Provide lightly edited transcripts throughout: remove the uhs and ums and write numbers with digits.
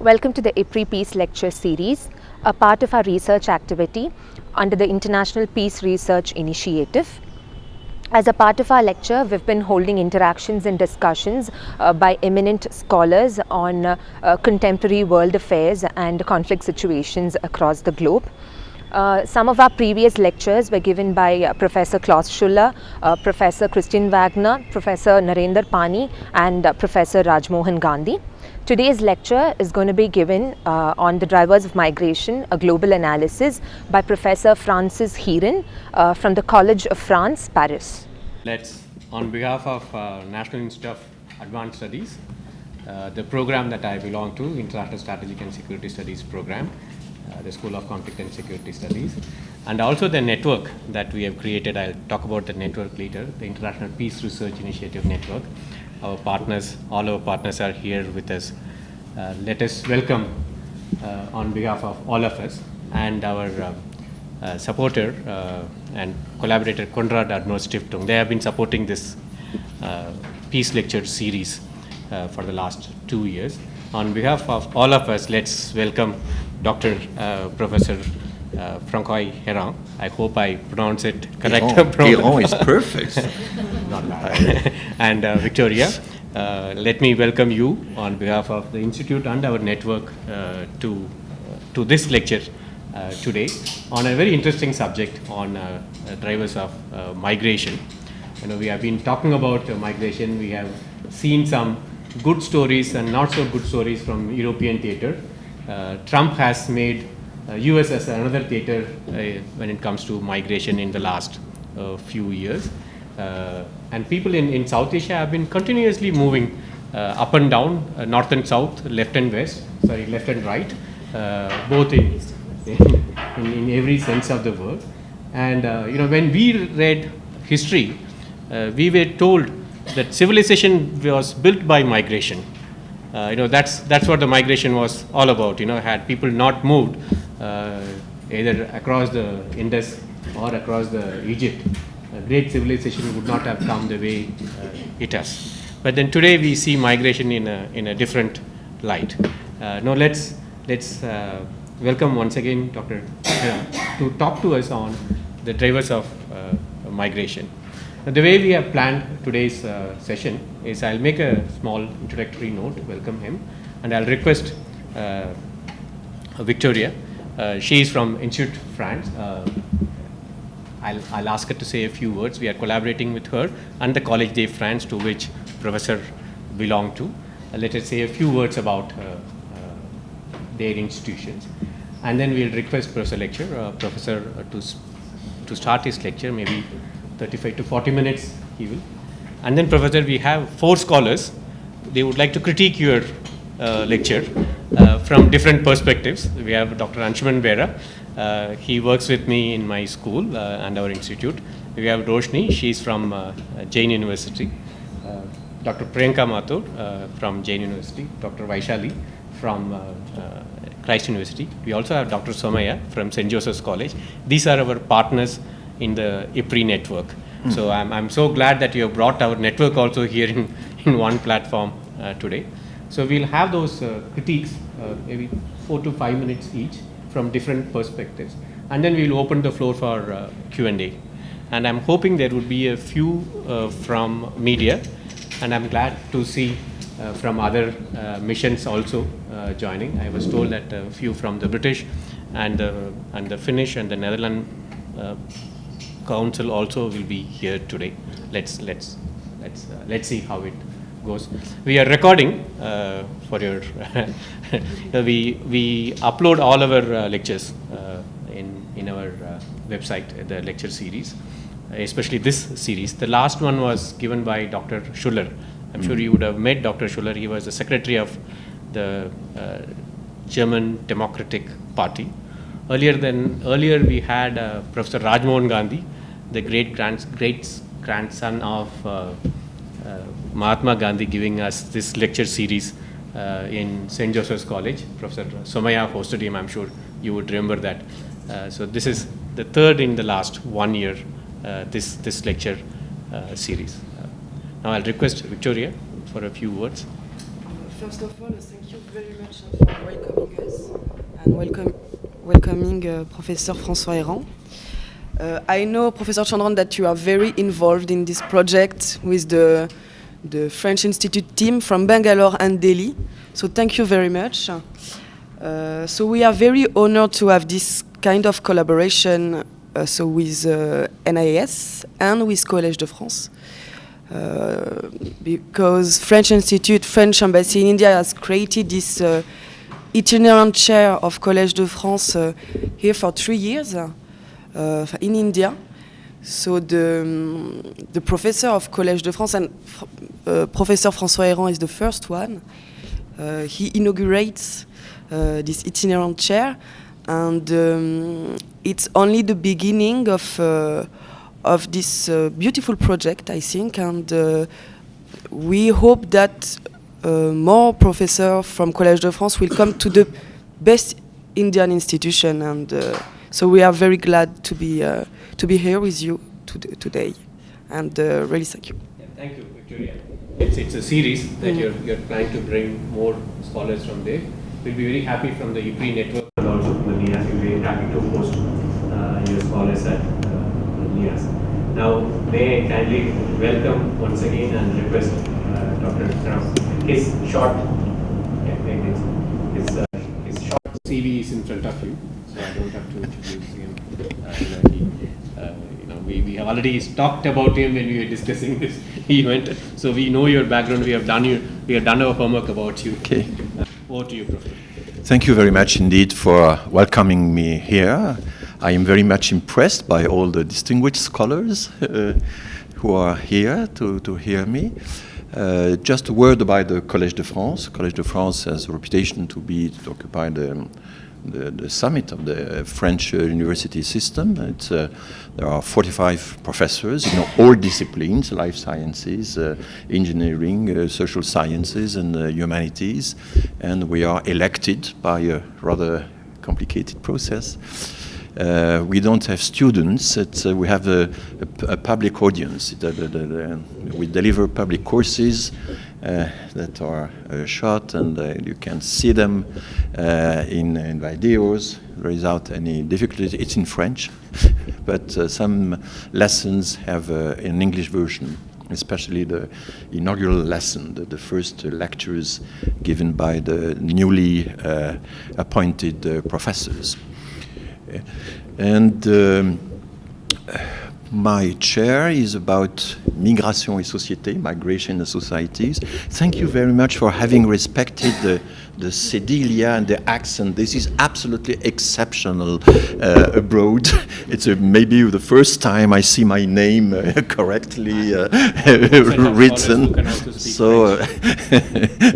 Welcome to the IPRI Peace Lecture Series, a part of our research activity under the International Peace Research Initiative. As a part of our lecture, we've been holding interactions and discussions by eminent scholars on contemporary world affairs and conflict situations across the globe. Some of our previous lectures were given by Professor Klaus Schuller, Professor Christian Wagner, Professor Narendra Pani and Professor Rajmohan Gandhi. Today's lecture is going to be given on the drivers of migration, a global analysis by Professor Francis Héran from the College of France, Paris. Let's, on behalf of National Institute of Advanced Studies, the program that I belong to, International Strategic and Security Studies program, the School of Conflict and Security Studies, and also the network that we have created. I'll talk about the network later, the International Peace Research Initiative Network. Our partners, all our partners are here with us. Let us welcome on behalf of all of us and our supporter and collaborator Konrad Adenauer Stiftung. They have been supporting this Peace Lecture series for the last 2 years. On behalf of all of us, let's welcome Dr. Professor François Héran. I hope I pronounce it correct. Héran is perfect. Not bad. And Victoria, let me welcome you on behalf of the Institute and our network to this lecture today on a very interesting subject on drivers of migration. You know, we have been talking about migration. We have seen some good stories and not so good stories from European theater. Trump has made US as another theater when it comes to migration in the last few years. And people in South Asia have been continuously moving up and down, north and south, left and west, left and right, both in every sense of the word. And you know, when we read history, we were told that civilization was built by migration. You know, that's what the migration was all about. You know, had people not moved either across the Indus or across the Egypt, a great civilization would not have come the way it has. But then today we see migration in a different light. Now let's welcome once again Dr. Héran to talk to us on the drivers of migration. Now, the way we have planned today's session is I'll make a small introductory note, welcome him, and I'll request Victoria. She is from Institut France. I'll ask her to say a few words. We are collaborating with her and the College de France, to which Professor belonged to. Let us say a few words about their institutions. And then we'll request Professor to start his lecture, maybe 35 to 40 minutes he will. And then Professor, we have 4 scholars. They would like to critique your lecture from different perspectives. We have Dr. Anshuman Behera. He works with me in my school and our institute. We have Roshni, she's from Jain University. Dr. Priyanka Mathur from Jain University. Dr. Vaishali from Christ University. We also have Dr. Somaya from St. Joseph's College. These are our partners in the IPRI network. So I'm so glad that you have brought our network also here in one platform today. So we'll have those critiques, maybe 4 to 5 minutes each from different perspectives. And then we'll open the floor for Q&A. And I'm hoping there would be a few from media, and I'm glad to see from other missions also joining. I was told that a few from the British and the Finnish and the Netherlands Council also will be here today. Let's see how it goes. We are recording for your. we upload all our lectures in our website, the lecture series, especially this series. The last one was given by Dr. Schuller. I'm sure you would have met Dr. Schuller. He was the secretary of the German Democratic Party. Earlier we had Professor Rajmohan Gandhi, the great grandson of Mahatma Gandhi, giving us this lecture series in St. Joseph's College. Professor Somaya hosted him. I'm sure you would remember that. So this is the third in the last 1 year, this lecture series. Now I'll request Victoria for a few words. First of all, thank you very much for welcoming us and welcoming Professor François Héran. I know, Professor Chandran, that you are very involved in this project with the French Institute team from Bangalore and Delhi. So thank you very much. So we are very honored to have this kind of collaboration so with NIS and with Collège de France. Because French Institute, French Embassy in India has created this itinerant chair of Collège de France here for 3 years in India. So the professor of Collège de France and Professor François Héran is the first one. He inaugurates this itinerant chair, and it's only the beginning of this beautiful project, I think, and we hope that more professors from Collège de France will come to the best Indian institution, and so we are very glad to be here with you today, and really thank you. Yeah, thank you, Victoria. It's a series that you're planning to bring more scholars from there. We'll be very happy from the EPRI network, and also from the NIAS. We're very happy to host your scholars at NIAS. Now, may I kindly welcome once again and request Dr. Sharma. His short CV is in front of you, so I don't have to introduce him. We have already talked about him when we were discussing this event, so we know your background. We have done our homework about you. Okay. Over to you, Professor. Thank you very much indeed for welcoming me here. I am very much impressed by all the distinguished scholars who are here to hear me. Just a word about the Collège de France. Collège de France has a reputation to occupy the summit of the French university system. There are 45 professors in all disciplines: life sciences, engineering, social sciences, and humanities. And we are elected by a rather complicated process. We don't have students. We have a public audience. We deliver public courses that are shot, and you can see them in videos without any difficulty. It's in French, but some lessons have an English version, especially the inaugural lesson, the first lectures given by the newly appointed professors. And my chair is about migration et société, migration and societies. Thank you very much for having respected the Cedilia and the accent. This is absolutely exceptional abroad. It's maybe the first time I see my name correctly written. So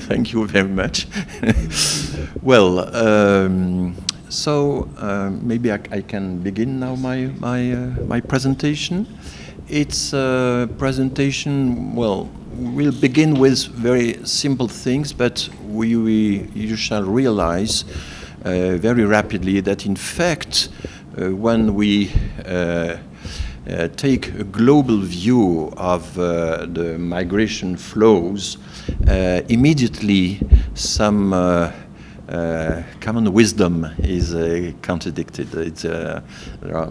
thank you very much. Well. So maybe I can begin now my presentation. It's a presentation, well, we'll begin with very simple things, but you shall realize very rapidly that in fact when we take a global view of the migration flows, immediately some common wisdom is contradicted. There are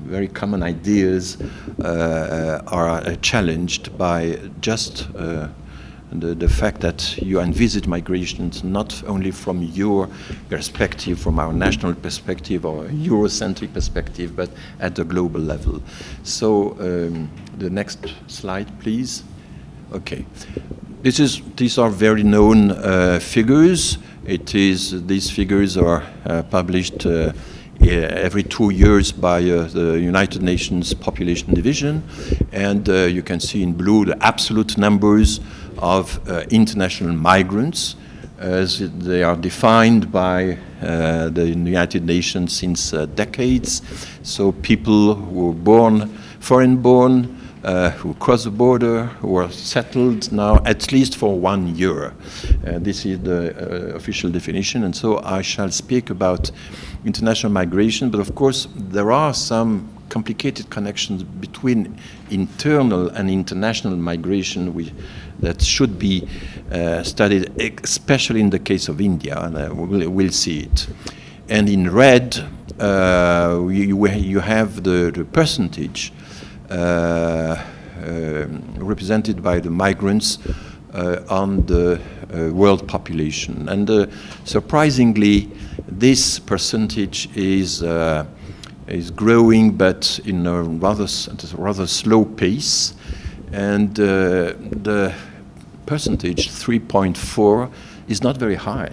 very common ideas are challenged by just the fact that you envisage migrations not only from your perspective, from our national perspective or Eurocentric perspective, but at the global level. So the next slide, please. Okay. These are very known figures. These figures are published every 2 years by the United Nations Population Division, and you can see in blue the absolute numbers of international migrants as they are defined by the United Nations since decades. So people who were born, foreign-born, who cross the border, who are settled now at least for 1 year. This is the official definition, and so I shall speak about international migration, but of course there are some complicated connections between internal and international migration that should be studied, especially in the case of India, and we'll see it. And in red, you have the percentage represented by the migrants on the world population. And surprisingly, this percentage is growing, but in a rather slow pace. And the percentage, 3.4, is not very high.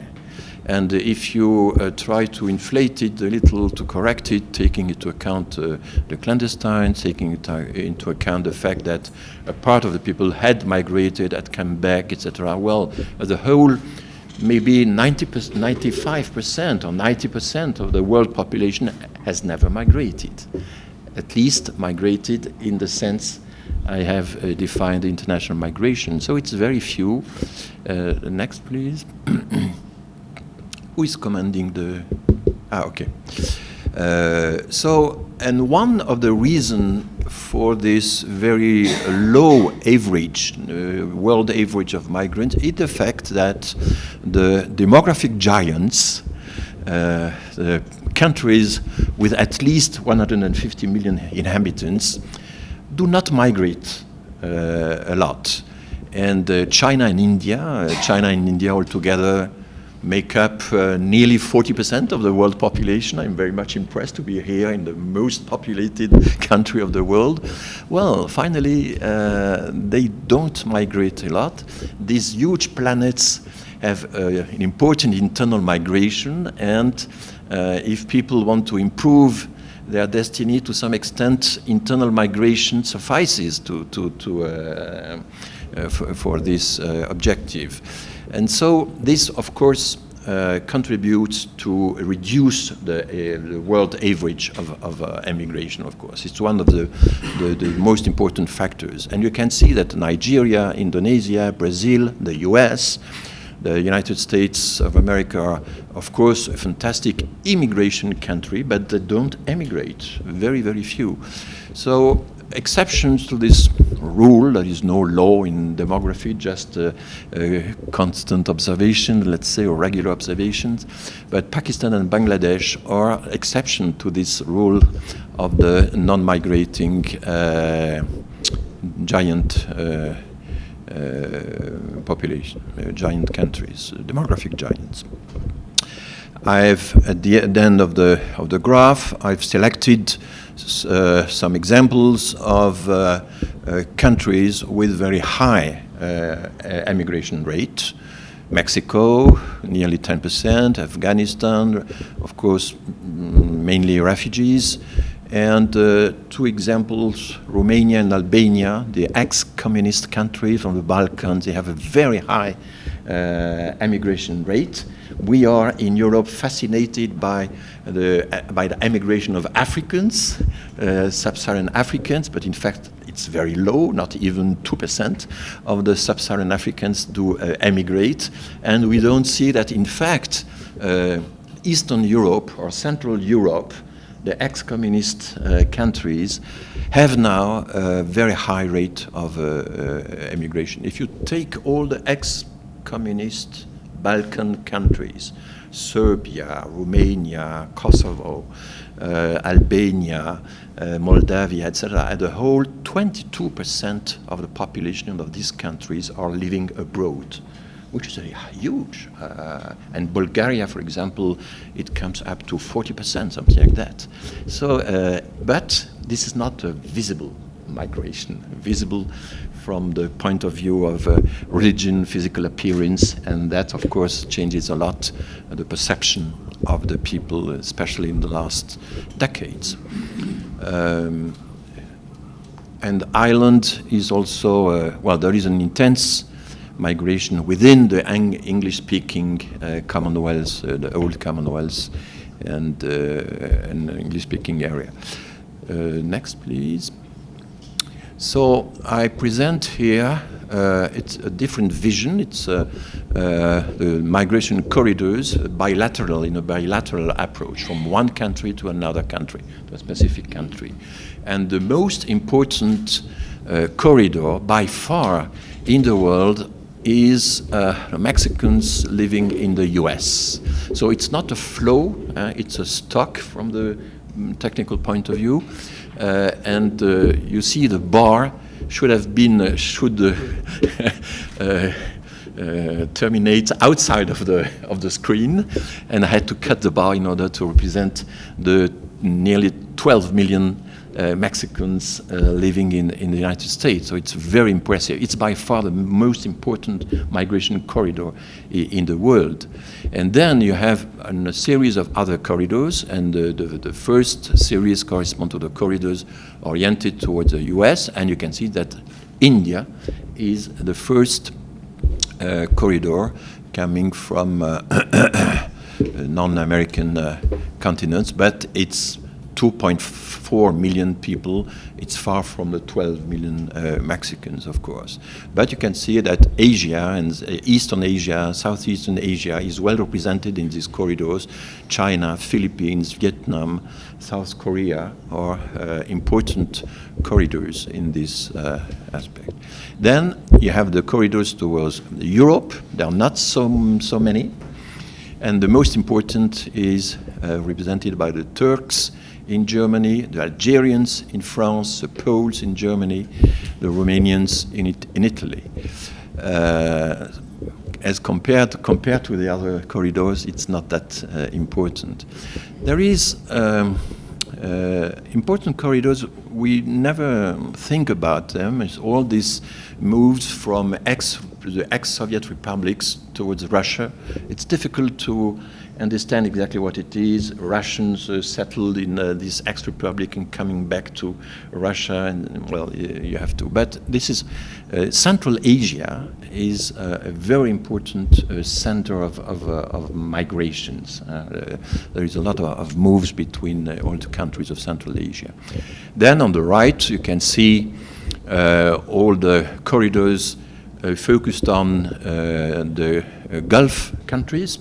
And if you try to inflate it a little, to correct it, taking into account the clandestine, taking into account the fact that a part of the people had migrated, had come back, etc., well, as a whole, maybe 95% or 90% of the world population has never migrated, at least migrated in the sense I have defined international migration. So it's very few. Next, please. Who is commanding the... okay. And one of the reasons for this very low average, world average of migrants, is the fact that the demographic giants, the countries with at least 150 million inhabitants, do not migrate a lot. And China and India altogether make up nearly 40% of the world population. I'm very much impressed to be here in the most populated country of the world. Well, finally, they don't migrate a lot. These huge planets have an important internal migration, and if people want to improve their destiny, to some extent, internal migration suffices for this objective. And so this, of course, contributes to reduce the world average of emigration, of course. It's one of the most important factors. And you can see that Nigeria, Indonesia, Brazil, the US, the United States of America are, of course, a fantastic immigration country, but they don't emigrate, very, very few. So exceptions to this rule, there is no law in demography, just a constant observation, let's say, or regular observations. But Pakistan and Bangladesh are exception to this rule of the non-migrating giant population, giant countries, demographic giants. I've, at the end of the graph, I've selected some examples of countries with very high emigration rate. Mexico, nearly 10%, Afghanistan, of course, mainly refugees, and two examples, Romania and Albania, the ex-communist countries from the Balkans, they have a very high emigration rate. We are in Europe fascinated by the emigration of Africans, sub-Saharan Africans, but in fact it's very low, not even 2% of the sub-Saharan Africans do emigrate, and we don't see that in fact Eastern Europe or Central Europe, the ex-communist countries, have now a very high rate of emigration. If you take all the ex-communist Balkan countries, Serbia, Romania, Kosovo, Albania, Moldavia, etc., as a whole, 22% of the population of these countries are living abroad, which is huge. And Bulgaria, for example, it comes up to 40%, something like that. So, but this is not a visible migration, visible from the point of view of religion, physical appearance, and that, of course, changes a lot the perception of the people, especially in the last decades. And Ireland is also, well, there is an intense migration within the English-speaking Commonwealth, the old Commonwealth, and English-speaking area. Next, please. So I present here it's a different vision. It's the migration corridors bilateral, in a bilateral approach from one country to another country, to a specific country. And the most important corridor by far in the world is Mexicans living in the US. So it's not a flow, it's a stock from the technical point of view. And you see the bar should have been, terminate outside of the screen, and I had to cut the bar in order to represent the nearly 12 million Mexicans living in the United States. So it's very impressive. It's by far the most important migration corridor in the world. And then you have a series of other corridors, and the first series correspond to the corridors oriented towards the US, and you can see that India is the first corridor coming from non-American continents, but it's 2.4 million people. It's far from the 12 million Mexicans, of course. But you can see that Asia and Eastern Asia, Southeastern Asia is well represented in these corridors. China, Philippines, Vietnam, South Korea are important corridors in this aspect. Then you have the corridors towards Europe. There are not so many. And the most important is represented by the Turks in Germany, the Algerians in France, the Poles in Germany, the Romanians in Italy. As compared to the other corridors, it's not that important. There is important corridors, we never think about them. It's all these moves from the ex-Soviet republics towards Russia. It's difficult to understand exactly what it is. Russians settled in this ex-republic and coming back to Russia, and well, you have to. But this is Central Asia is a very important center of migrations. There is a lot of moves between all the countries of Central Asia. Then on the right, you can see all the corridors focused on the Gulf countries.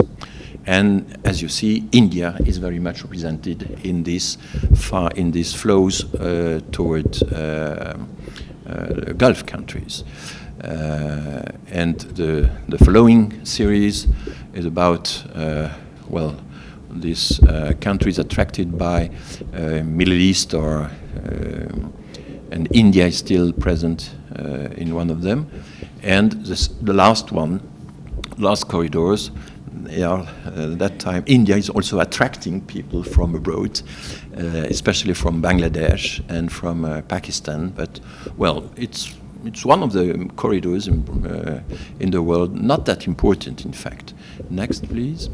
And as you see, India is very much represented in these flows toward Gulf countries. And the following series is about these countries attracted by Middle East and India is still present in one of them. And the last corridors. That time, India is also attracting people from abroad, especially from Bangladesh and from Pakistan. But well, it's one of the corridors in the world, not that important, in fact. Next, please.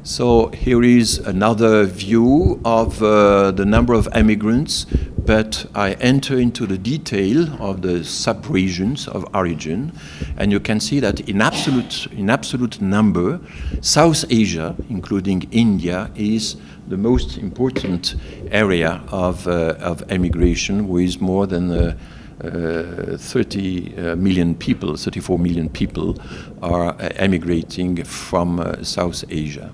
So here is another view of the number of immigrants, but I enter into the detail of the sub-regions of origin, and you can see that in absolute number, South Asia, including India, is the most important area of emigration, with more than 30 million people, 34 million people are emigrating from South Asia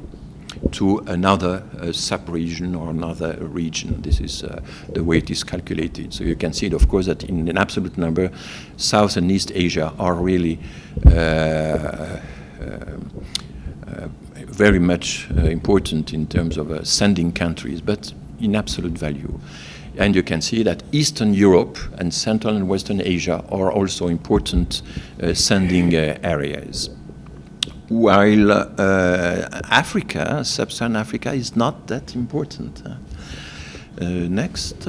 to another sub-region or another region. This is the way it is calculated. So you can see, of course, that in an absolute number, South and East Asia are really very much important in terms of sending countries, but in absolute value. And you can see that Eastern Europe and Central and Western Asia are also important sending areas. While Africa, Sub-Saharan Africa, is not that important. Next.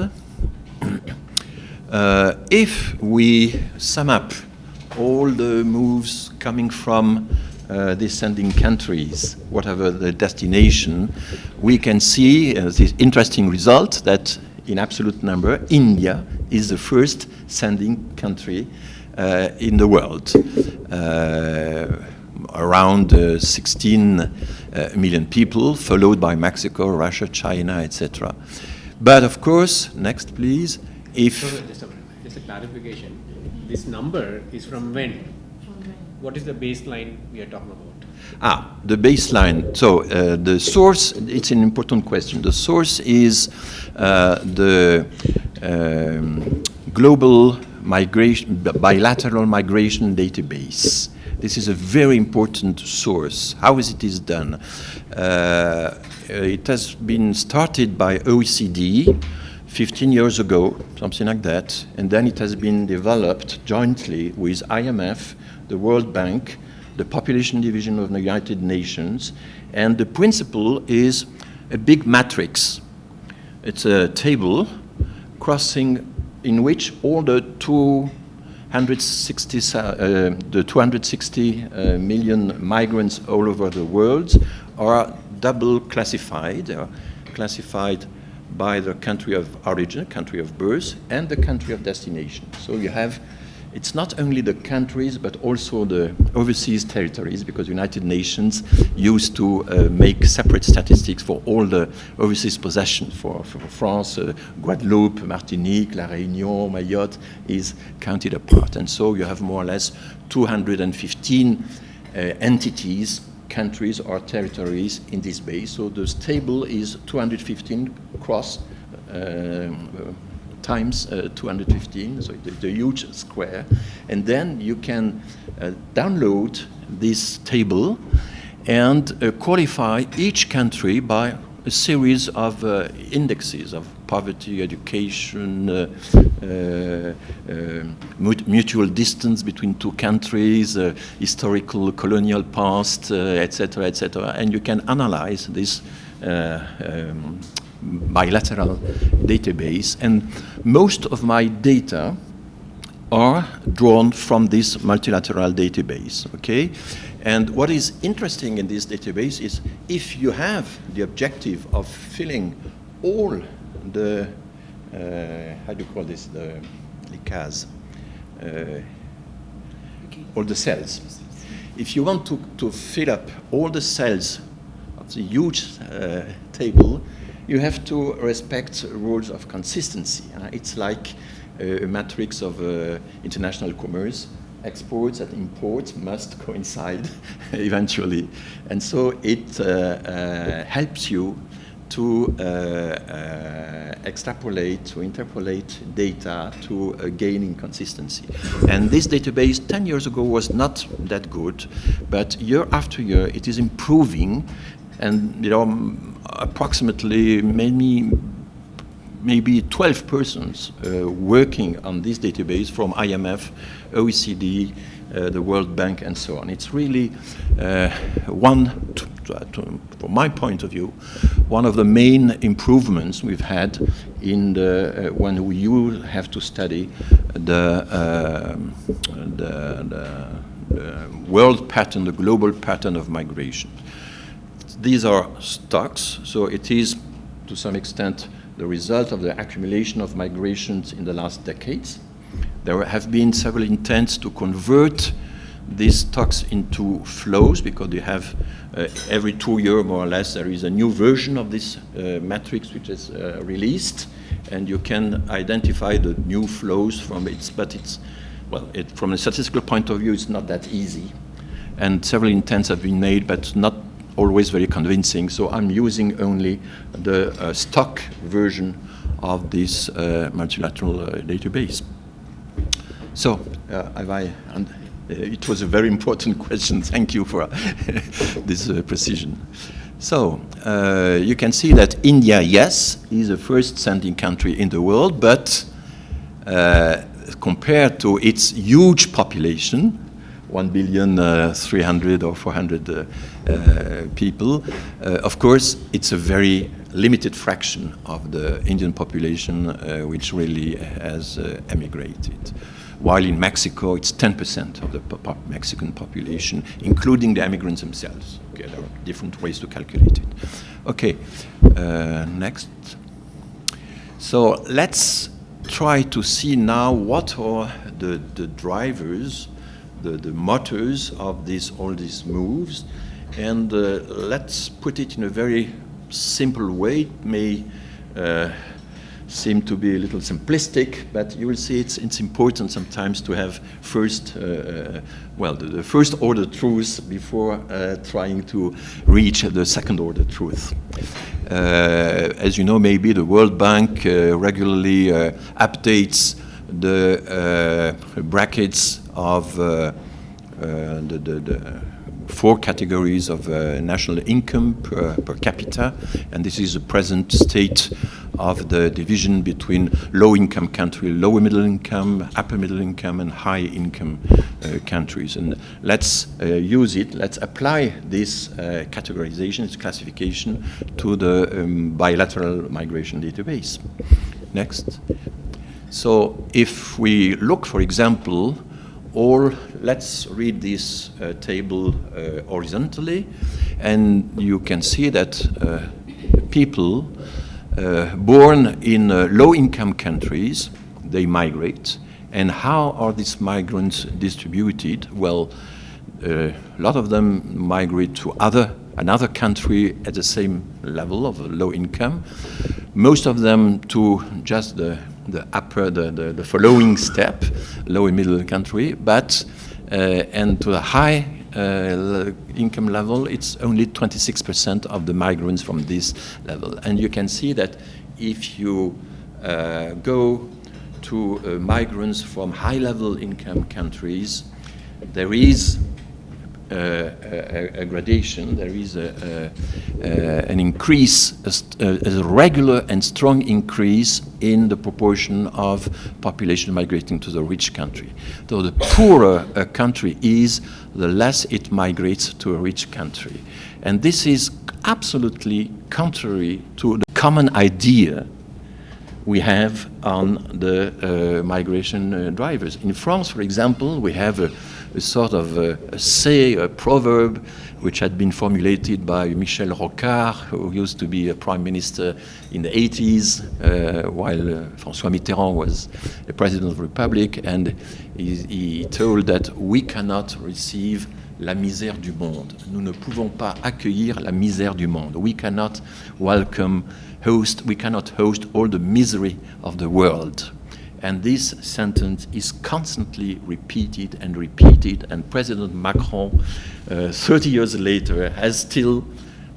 If we sum up all the moves coming from descending countries, whatever the destination, we can see this interesting result that in absolute number, India is the first sending country in the world. Around 16 million people, followed by Mexico, Russia, China, etc. But of course, next please, if... Just a clarification. this number is from when? What is the baseline we are talking about? The baseline. So the source, it's an important question. The source is the global migration, bilateral migration database. This is a very important source. How is it done? It has been started by OECD 15 years ago, something like that, and then it has been developed jointly with IMF, the World Bank, the Population Division of the United Nations, and the principle is a big matrix. It's a table crossing in which all the 260 million migrants all over the world are double classified. They are classified by the country of origin, country of birth, and the country of destination. So you have, it's not only the countries, but also the overseas territories, because United Nations used to make separate statistics for all the overseas possessions. For France, Guadeloupe, Martinique, La Réunion, Mayotte is counted apart. And so you have more or less 215 entities, countries or territories in this base. So this table is 215 cross times 215, so it's a huge square. And then you can download this table and qualify each country by a series of indexes of poverty, education, mutual distance between two countries, historical colonial past, etc., etc. And you can analyze this bilateral database. And most of my data are drawn from this multilateral database, okay? And what is interesting in this database is if you have the objective of filling all the, how do you call this, the cases, all the cells. If you want to fill up all the cells of the huge table, you have to respect rules of consistency. It's like a matrix of international commerce. Exports and imports must coincide eventually. And so it helps you to extrapolate, to interpolate data to gain in consistency. And this database 10 years ago was not that good, but year after year it is improving. And approximately maybe 12 persons working on this database from IMF, OECD, the World Bank, and so on. It's really from my point of view, one of the main improvements we've had in the when you have to study the world pattern, the global pattern of migration. These are stocks, so it is to some extent the result of the accumulation of migrations in the last decades. There have been several attempts to convert these stocks into flows, because you have every 2 years more or less there is a new version of this matrix which is released, and you can identify the new flows from it. But it's, well, from a statistical point of view, it's not that easy. And several attempts have been made, but not always very convincing. So I'm using only the stock version of this multilateral database. So it was a very important question. Thank you for this precision. So you can see that India, yes, is the first sending country in the world, but compared to its huge population, 1,300,000,000 or 400 people, of course, it's a very limited fraction of the Indian population which really has emigrated. While in Mexico, it's 10% of the Mexican population, including the immigrants themselves. Okay, there are different ways to calculate it. Okay, next. So let's try to see now what are the drivers, the motors of all these moves, and let's put it in a very simple way. It may seem to be a little simplistic, but you will see it's important sometimes to have first, the first order truth before trying to reach the second order truth. As you know, maybe the World Bank regularly updates the brackets of the 4 categories of national income per capita, and this is the present state of the division between low-income country, lower middle income, upper middle income, and high-income countries. And let's use it, let's apply this categorization, this classification, to the bilateral migration database. Next. So if we look, for example, let's read this table horizontally, and you can see that people born in low-income countries, they migrate. And how are these migrants distributed? Well, a lot of them migrate to another country at the same level of low income. Most of them to just the following step, low and middle country, but and to the high income level, it's only 26% of the migrants from this level. And you can see that if you go to migrants from high-level income countries, there is a gradation, there is an increase, a regular and strong increase in the proportion of population migrating to the rich country. So the poorer a country is, the less it migrates to a rich country. And this is absolutely contrary to the common idea we have on the migration drivers. In France, for example, we have a sort of a proverb, which had been formulated by Michel Rocard, who used to be a prime minister in the 80s, while François Mitterrand was the president of the Republic, and he told that we cannot receive la misère du monde. Nous ne pouvons pas accueillir la misère du monde. We cannot we cannot host all the misery of the world. And this sentence is constantly repeated, and President Macron, 30 years later, has still,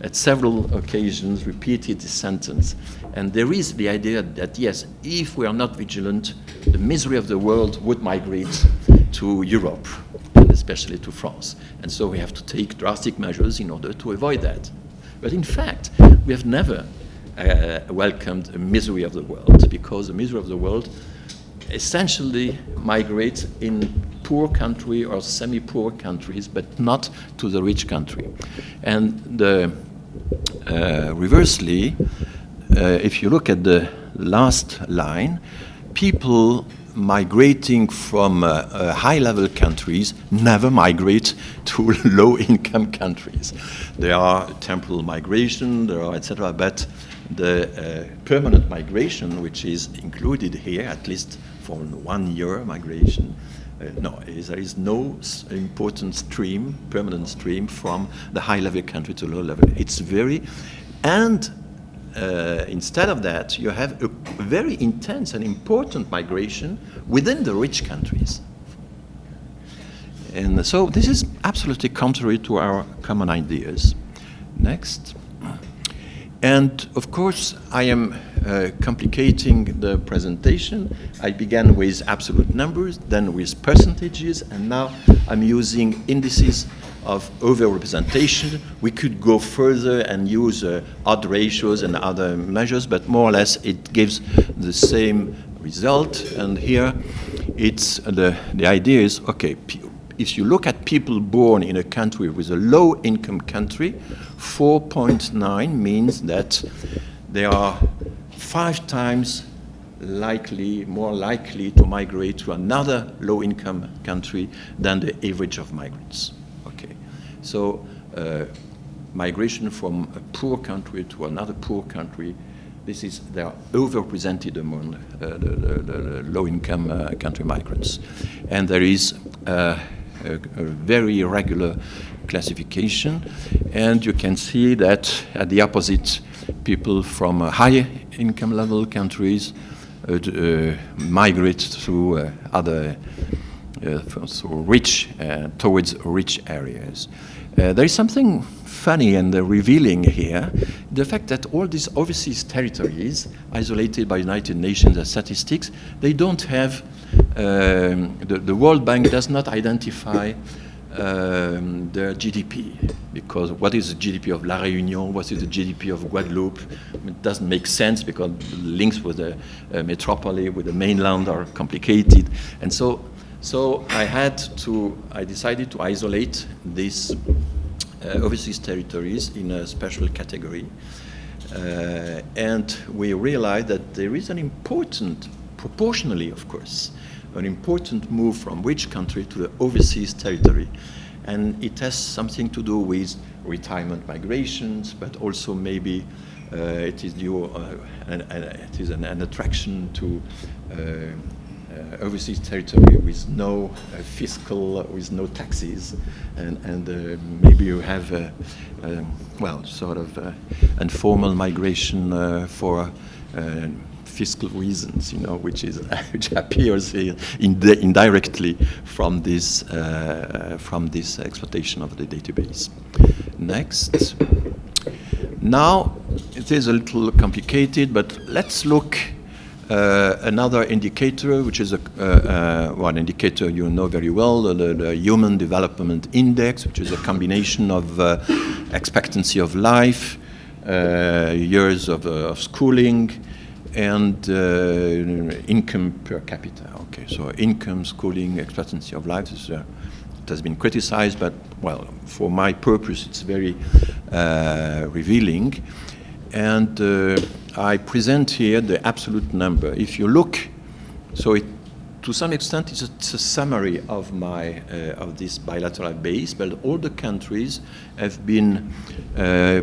at several occasions, repeated this sentence. And there is the idea that, yes, if we are not vigilant, the misery of the world would migrate to Europe, and especially to France. And so we have to take drastic measures in order to avoid that. But in fact, we have never welcomed a misery of the world, because the misery of the world essentially migrates in poor country or semi-poor countries, but not to the rich country. And reversely, if you look at the last line, people migrating from high-level countries never migrate to low-income countries. There are temporal migration, there are etc., but the permanent migration, which is included here, at least for 1 year migration, there is no important permanent stream from the high-level country to low level. It's instead of that, you have a very intense and important migration within the rich countries. And so this is absolutely contrary to our common ideas. Next. And of course, I am complicating the presentation. I began with absolute numbers, then with percentages, and now I'm using indices of overrepresentation. We could go further and use odd ratios and other measures, but more or less it gives the same result. And here, it's the idea is, okay, if you look at people born in a country with a low-income country, 4.9 means that they are 5 times more likely to migrate to another low-income country than the average of migrants. Okay, so migration from a poor country to another poor country, they are overrepresented among the low-income country migrants, and there is a very irregular classification, and you can see that at the opposite people from higher income level countries migrate through other towards rich areas. There is something funny and revealing here, the fact that all these overseas territories, isolated by United Nations statistics, they don't have, the World Bank does not identify their GDP, because what is the GDP of La Réunion, what is the GDP of Guadeloupe? It doesn't make sense because the links with the metropole, with the mainland are complicated. And so I decided to isolate these overseas territories in a special category. And we realized that there is an important, proportionally of course, an important move from rich country to the overseas territory. And it has something to do with retirement migrations, but also maybe it is an attraction to overseas territory with no fiscal, with no taxes, and maybe you have sort of informal migration for fiscal reasons, which appears indirectly from this exploitation of the database. Next. Now it is a little complicated, but let's look. Another indicator, which is one indicator you know very well, the Human Development Index, which is a combination of expectancy of life, years of schooling, and income per capita. Okay, so income, schooling, expectancy of life is, it has been criticized, but well, for my purpose, it's very revealing. And I present here the absolute number. If you look, so to some extent it's a summary of my of this bilateral base, but all the countries have been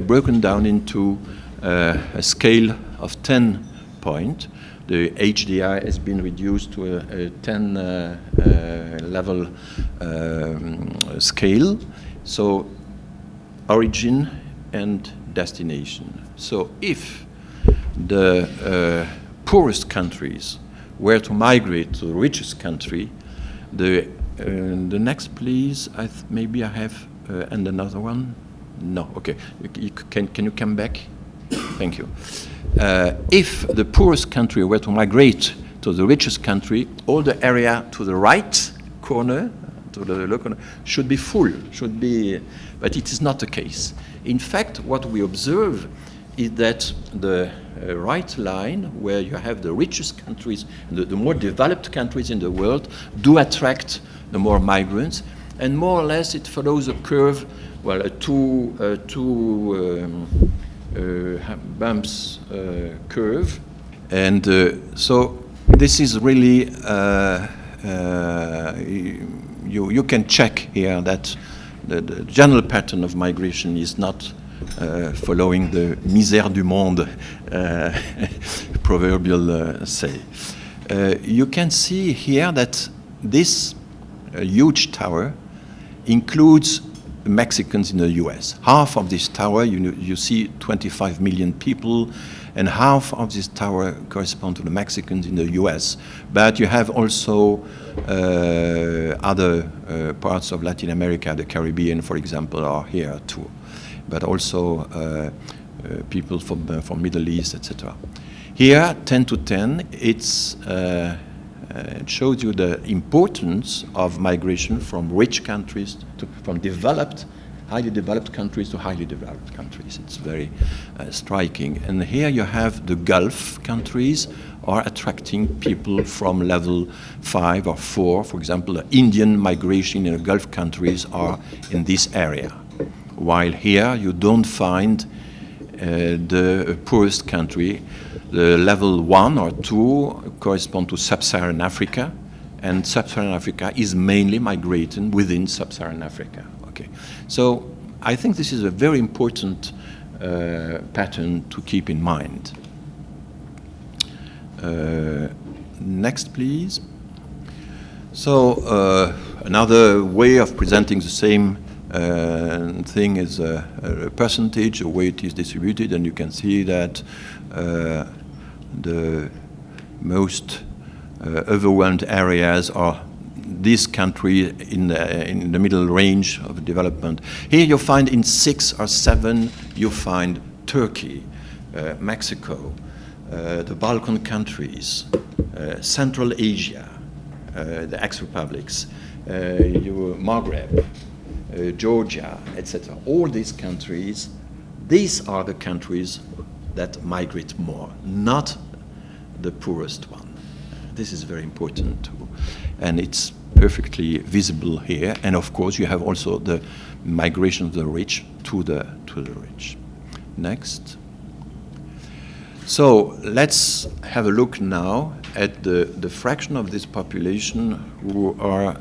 broken down into a scale of 10 points. The HDI has been reduced to a 10 level scale. So origin and destination. So if the poorest countries were to migrate to the richest country, the next, please. Maybe I have and another one. No, okay. Can you come back? Thank you. If the poorest country were to migrate to the richest country, all the area to the right corner, to the lower corner, should be full. But it is not the case. In fact, what we observe is that the right line, where you have the richest countries, the more developed countries in the world, do attract the more migrants, and more or less it follows a curve, well, a two bumps curve, and so this is really you can check here that the general pattern of migration is not following the misère du monde proverbial say. You can see here that this huge tower includes Mexicans in the US. Half of this tower, you see 25 million people, and half of this tower correspond to the Mexicans in the US. But you have also other parts of Latin America, the Caribbean, for example, are here too. But also people from Middle East, etc. Here, 10 to 10, it shows you the importance of migration from rich countries from highly developed countries to highly developed countries. It's very striking. And here you have the Gulf countries are attracting people from level 5 or 4. For example, the Indian migration in the Gulf countries are in this area. While here you don't find the poorest country. The level 1 or 2 correspond to Sub-Saharan Africa, and Sub-Saharan Africa is mainly migrating within Sub-Saharan Africa. Okay, so I think this is a very important pattern to keep in mind. Next, please. So another way of presenting the same thing is a percentage, the way it is distributed, and you can see that the most overwhelmed areas are this country in the middle range of development. Here you find in 6 or 7, you find Turkey, Mexico, the Balkan countries, Central Asia, the ex-republics, Maghreb, Georgia, etc. All these countries, these are the countries that migrate more, not the poorest one. This is very important too, and it's perfectly visible here. And of course, you have also the migration of the rich to the rich. Next. So let's have a look now at the fraction of this population who are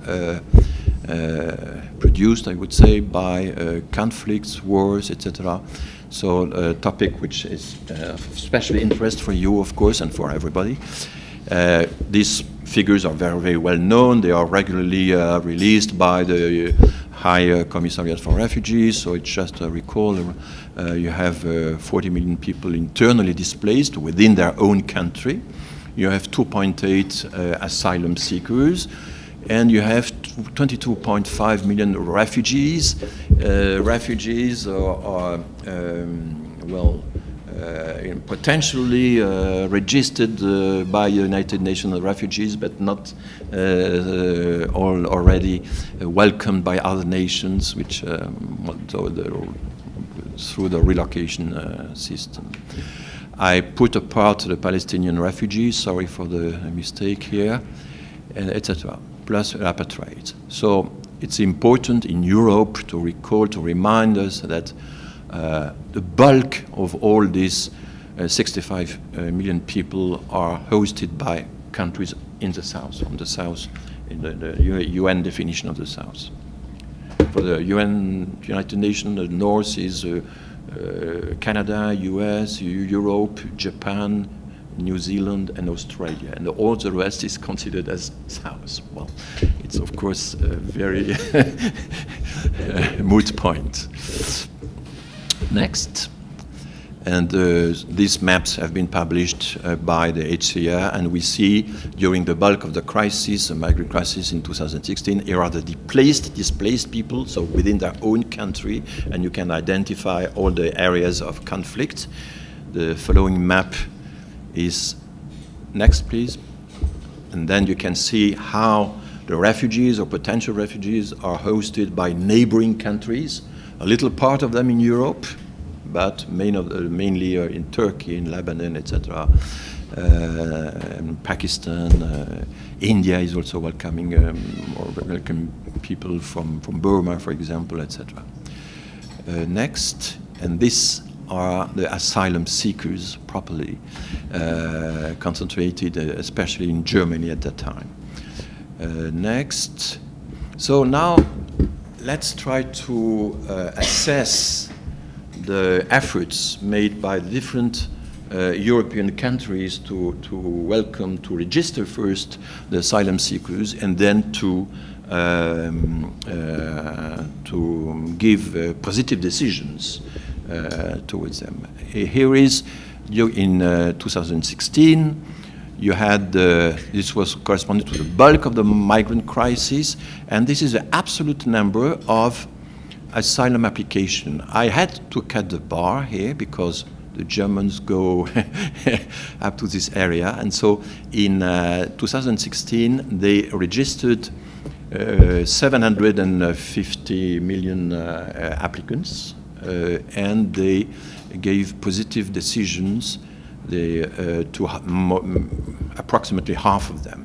produced, I would say, by conflicts, wars, etc. So a topic which is of special interest for you, of course, and for everybody. These figures are very, very well known. They are regularly released by the High Commissariat for Refugees. So it's just a recall. You have 40 million people internally displaced within their own country. You have 2.8 asylum seekers, and you have 22.5 million refugees. Refugees are potentially registered by United Nations refugees, but not all already welcomed by other nations, which through the relocation system. I put apart the Palestinian refugees, sorry for the mistake here, etc., plus rapatriates. So it's important in Europe to recall, to remind us that the bulk of all these 65 million people are hosted by countries in the south, on the south, in the UN definition of the south. For the United Nations, the north is Canada, US, Europe, Japan, New Zealand, and Australia, and all the rest is considered as south. Well, it's of course a very moot point. Next. And these maps have been published by the HCR, and we see during the bulk of the crisis, the migrant crisis in 2016, here are the displaced people, so within their own country, and you can identify all the areas of conflict. The following map is, next please, and then you can see how the refugees or potential refugees are hosted by neighboring countries, a little part of them in Europe, but mainly in Turkey, in Lebanon, etc. Pakistan, India is also welcoming welcome people from Burma, for example, etc. Next, and these are the asylum seekers properly concentrated, especially in Germany at that time. Next. So now let's try to assess the efforts made by different European countries to welcome, to register first the asylum seekers, and then to give positive decisions towards them. Here is, in 2016, you had, this was corresponding to the bulk of the migrant crisis, and this is the absolute number of asylum application. I had to cut the bar here because the Germans go up to this area, and so in 2016 they registered 750 million applicants, and they gave positive decisions to approximately half of them.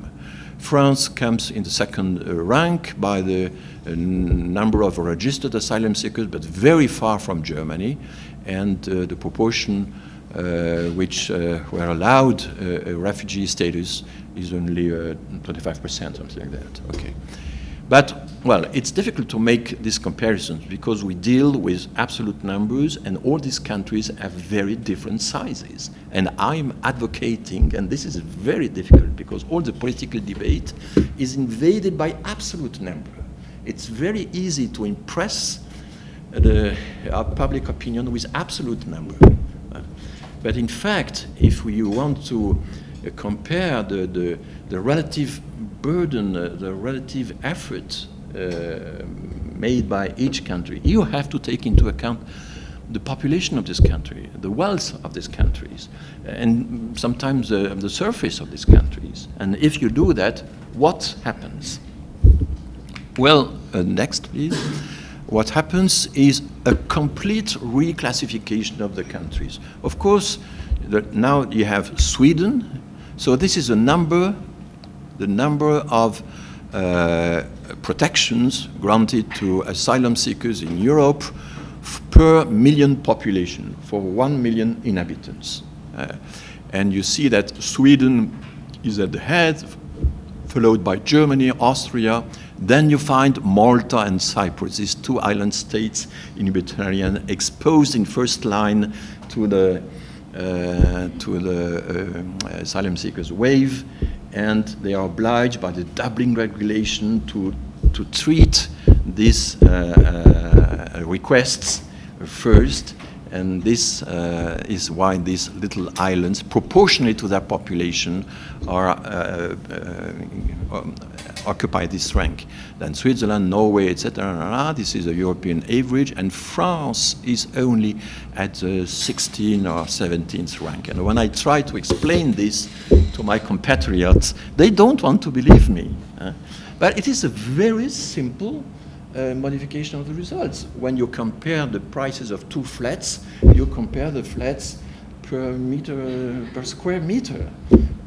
France comes in the second rank by the number of registered asylum seekers, but very far from Germany, and the proportion which were allowed a refugee status is only 25%, something like that. Okay. But, well, it's difficult to make these comparisons because we deal with absolute numbers, and all these countries have very different sizes. And I'm advocating, and this is very difficult because all the political debate is invaded by absolute number. It's very easy to impress our public opinion with absolute number. But in fact, if you want to compare the relative burden, the relative effort made by each country, you have to take into account the population of this country, the wealth of these countries, and sometimes the surface of these countries. And if you do that, what happens? Well, next please. What happens is a complete reclassification of the countries. Of course, now you have Sweden. So this is the number of protections granted to asylum seekers in Europe per million population for 1 million inhabitants. And you see that Sweden is at the head, followed by Germany, Austria. Then you find Malta and Cyprus, these two island states in the Mediterranean, exposed in first line to the asylum seekers wave, and they are obliged by the Dublin regulation to treat these requests first, and this is why these little islands, proportionally to their population, occupy this rank. Then Switzerland, Norway, etc. This is a European average, and France is only at the 16th or 17th rank. And when I try to explain this to my compatriots, they don't want to believe me. But it is a very simple modification of the results. When you compare the prices of two flats, you compare the flats per square meter.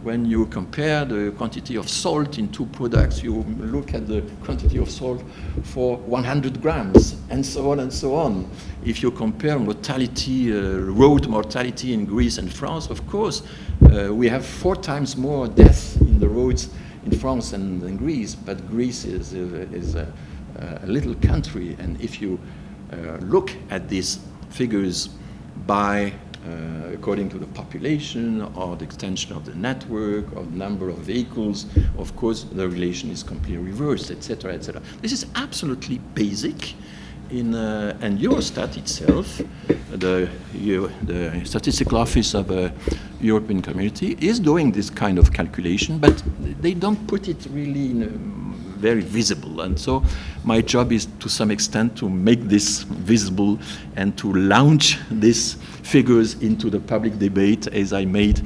When you compare the quantity of salt in two products, you look at the quantity of salt for 100 grams, and so on and so on. If you compare mortality, road mortality in Greece and France, of course, we have 4 times more deaths in the roads in France than in Greece, but Greece is a little country, and if you look at these figures by according to the population or the extension of the network or the number of vehicles, of course the relation is completely reversed, etc., etc. This is absolutely basic and Eurostat itself, the statistical office of a European community, is doing this kind of calculation, but they don't put it really in very visible. And so my job is to some extent to make this visible and to launch these figures into the public debate, as I made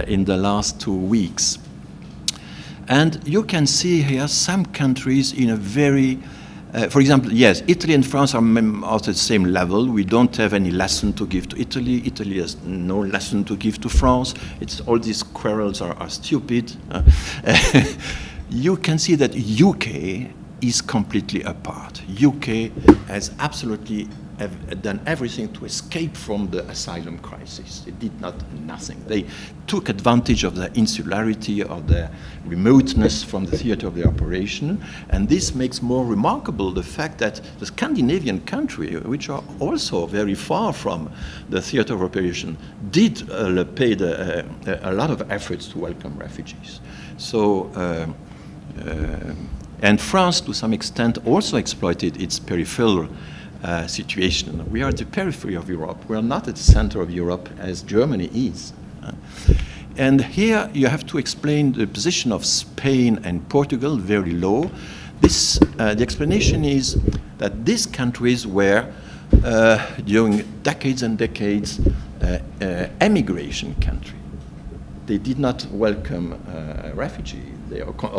in the last 2 weeks. And you can see here some countries in a very for example, yes, Italy and France are at the same level. We don't have any lesson to give to Italy. Italy has no lesson to give to France. All these quarrels are stupid. You can see that UK is completely apart. UK has absolutely done everything to escape from the asylum crisis. They did nothing. They took advantage of the insularity, of the remoteness from the theater of the operation, and this makes more remarkable the fact that the Scandinavian countries, which are also very far from the theater of operation, did pay a lot of efforts to welcome refugees. So, and France, to some extent, also exploited its peripheral situation. We are at the periphery of Europe. We are not at the center of Europe as Germany is. And here you have to explain the position of Spain and Portugal, very low. The explanation is that these countries were, during decades and decades, emigration country. They did not welcome refugees.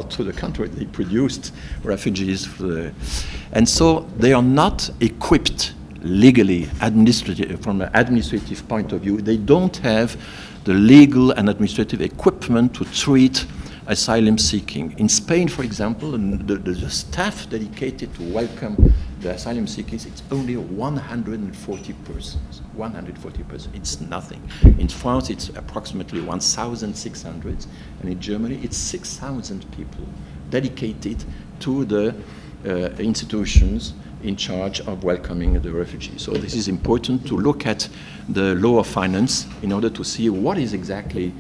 To the contrary, they produced refugees. And so they are not equipped legally, from an administrative point of view. They don't have the legal and administrative equipment to treat asylum seeking. In Spain, for example, the staff dedicated to welcome the asylum seekers, it's only 140 persons. 140 persons, it's nothing. In France, it's approximately 1,600, and in Germany, it's 6,000 people dedicated to the institutions in charge of welcoming the refugees. So this is important to look at the law of finance in order to see what is exactly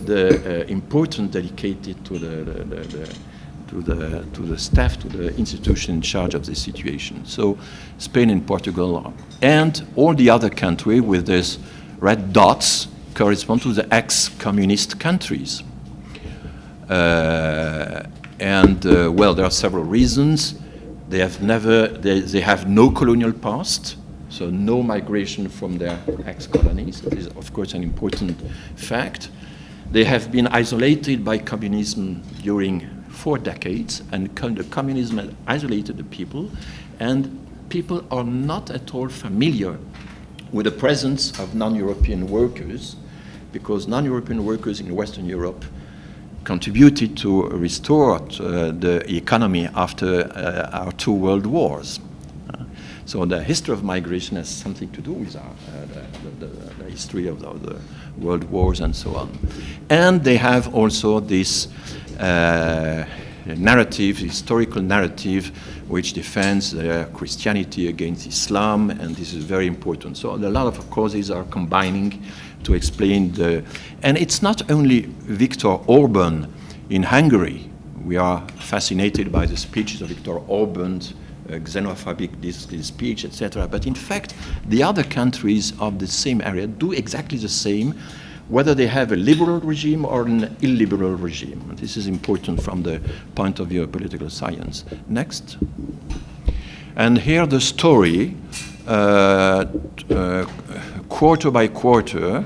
the importance dedicated to to the staff, to the institution in charge of this situation. So Spain and Portugal and all the other countries with these red dots correspond to the ex-communist countries. Well, there are several reasons. They have no colonial past, so no migration from their ex-colonies. That is, of course, an important fact. They have been isolated by communism during 4 decades, and the communism has isolated the people, and people are not at all familiar with the presence of non-European workers, because non-European workers in Western Europe contributed to restore the economy after our 2 world wars. So the history of migration has something to do with the history of the world wars and so on. And they have also this narrative, historical narrative, which defends Christianity against Islam, and this is very important. So a lot of causes are combining to explain and it's not only Viktor Orban in Hungary. We are fascinated by the speeches of Viktor Orban, xenophobic speech, etc. But in fact, the other countries of the same area do exactly the same, whether they have a liberal regime or an illiberal regime. This is important from the point of view of political science. Next. And here the story, quarter by quarter,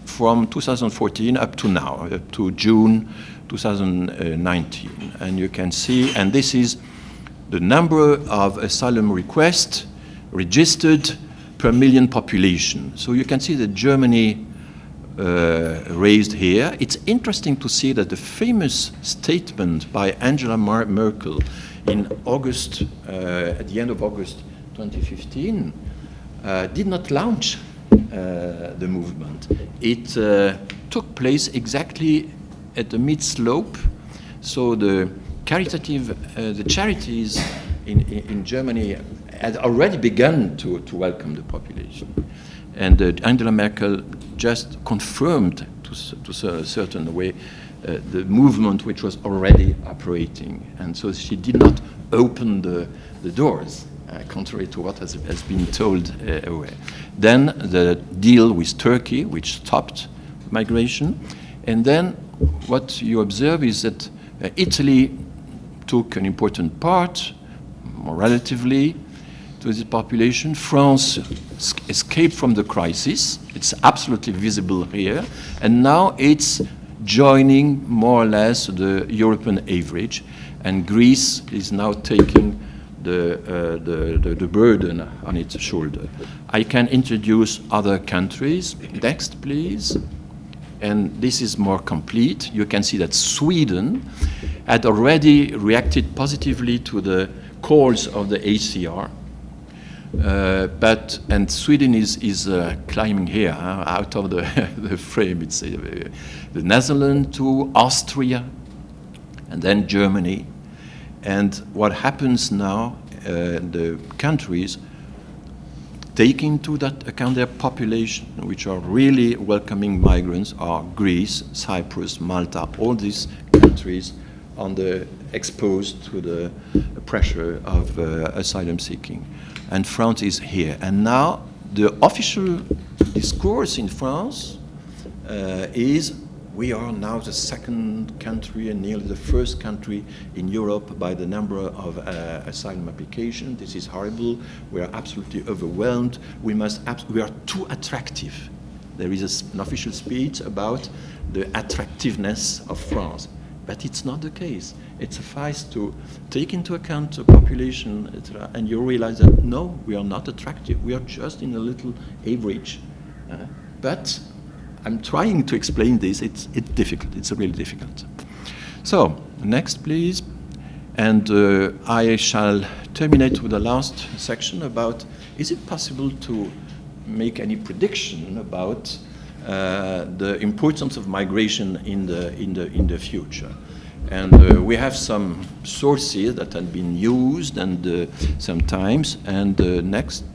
from 2014 up to now, up to June 2019. And you can see, and this is the number of asylum requests registered per million population. So you can see that Germany raised here. It's interesting to see that the famous statement by Angela Merkel in August, at the end of August 2015, did not launch the movement. It took place exactly at the mid-slope. So the charities in Germany had already begun to welcome the population. And Angela Merkel just confirmed to a certain way the movement which was already operating. And so she did not open the doors, contrary to what has been told away. Then the deal with Turkey, which stopped migration. And then what you observe is that Italy took an important part, more relatively, to the population. France escaped from the crisis. It's absolutely visible here. And now it's joining more or less the European average. And Greece is now taking the burden on its shoulder. I can introduce other countries. Next, please. And this is more complete. You can see that Sweden had already reacted positively to the calls of the HCR. And Sweden is climbing here out of the frame. It's the Netherlands to Austria, and then Germany. And what happens now, the countries take into that account their population, which are really welcoming migrants, are Greece, Cyprus, Malta, all these countries exposed to the pressure of asylum seeking. And France is here. And now the official discourse in France is we are now the second country and nearly the first country in Europe by the number of asylum applications. This is horrible. We are absolutely overwhelmed. We are too attractive. There is an official speech about the attractiveness of France. But it's not the case. It suffices to take into account the population, etc., and you realize that no, we are not attractive. We are just in a little average. But I'm trying to explain this. It's difficult. It's really difficult. So next, please. And I shall terminate with the last section about: is it possible to make any prediction about the importance of migration in the future? And we have some sources that have been used, and sometimes. And next,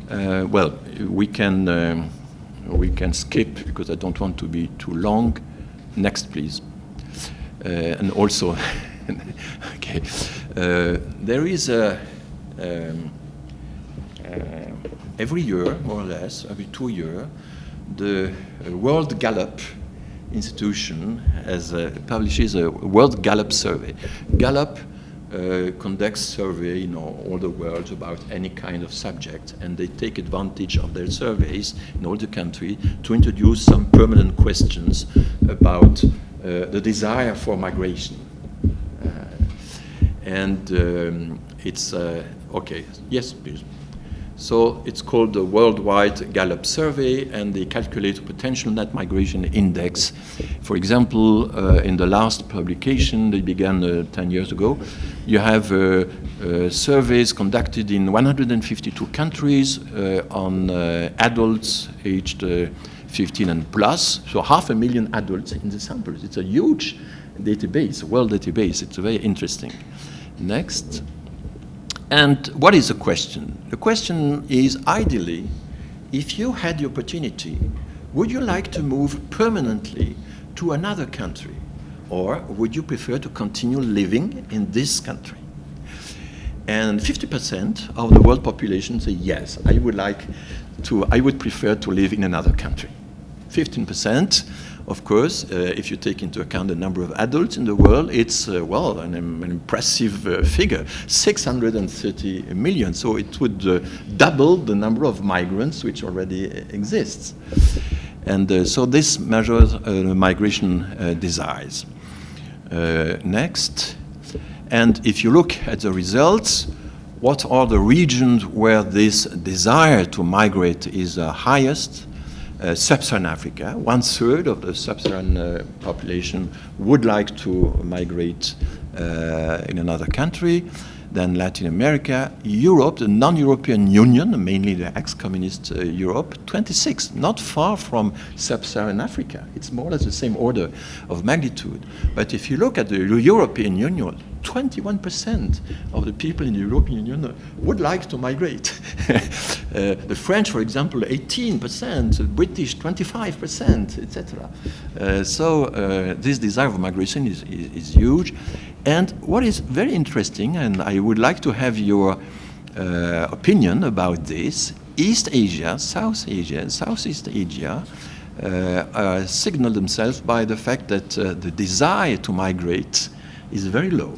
well, we can skip because I don't want to be too long. Next, please. And also, Okay. There is every year, more or less, every 2 years, the World Gallup institution publishes a World Gallup survey. Gallup conducts survey in all the world about any kind of subject, and they take advantage of their surveys in all the country to introduce some permanent questions about the desire for migration. It's okay. Yes, please. So it's called the Worldwide Gallup Survey, and they calculate potential net migration index. For example, in the last publication, they began 10 years ago, you have surveys conducted in 152 countries on adults aged 15 and plus, so 500,000 adults in the samples. It's a huge database, world database. It's very interesting. Next. And what is the question? The question is, ideally, if you had the opportunity, would you like to move permanently to another country? Or would you prefer to continue living in this country? And 50% of the world population say, yes, I would prefer to live in another country. 15%, of course, if you take into account the number of adults in the world, it's, an impressive figure, 630 million. So it would double the number of migrants which already exists. And so this measures migration desires. Next. And if you look at the results, what are the regions where this desire to migrate is highest? Sub-Saharan Africa, 1/3 of the Sub-Saharan population would like to migrate in another country. Then Latin America, Europe, the non-European Union, mainly the ex-communist Europe, 26, not far from Sub-Saharan Africa. It's more or less the same order of magnitude. But if you look at the European Union, 21% of the people in the European Union would like to migrate. The French, for example, 18%, the British 25%, etc. This desire of migration is huge. And what is very interesting, and I would like to have your opinion about this, East Asia, South Asia, and Southeast Asia signal themselves by the fact that the desire to migrate is very low.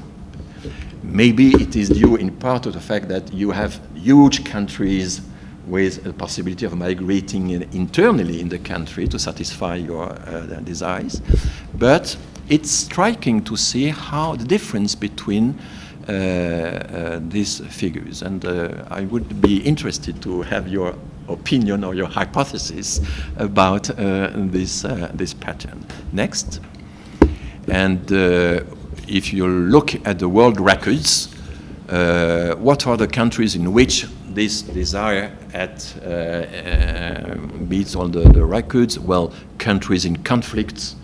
Maybe it is due in part to the fact that you have huge countries with a possibility of migrating internally in the country to satisfy your desires. But it's striking to see how the difference between these figures. And I would be interested to have your opinion or your hypothesis about this pattern. Next. And if you look at the world records, what are the countries in which this desire beats all the records? Well, countries in conflicts,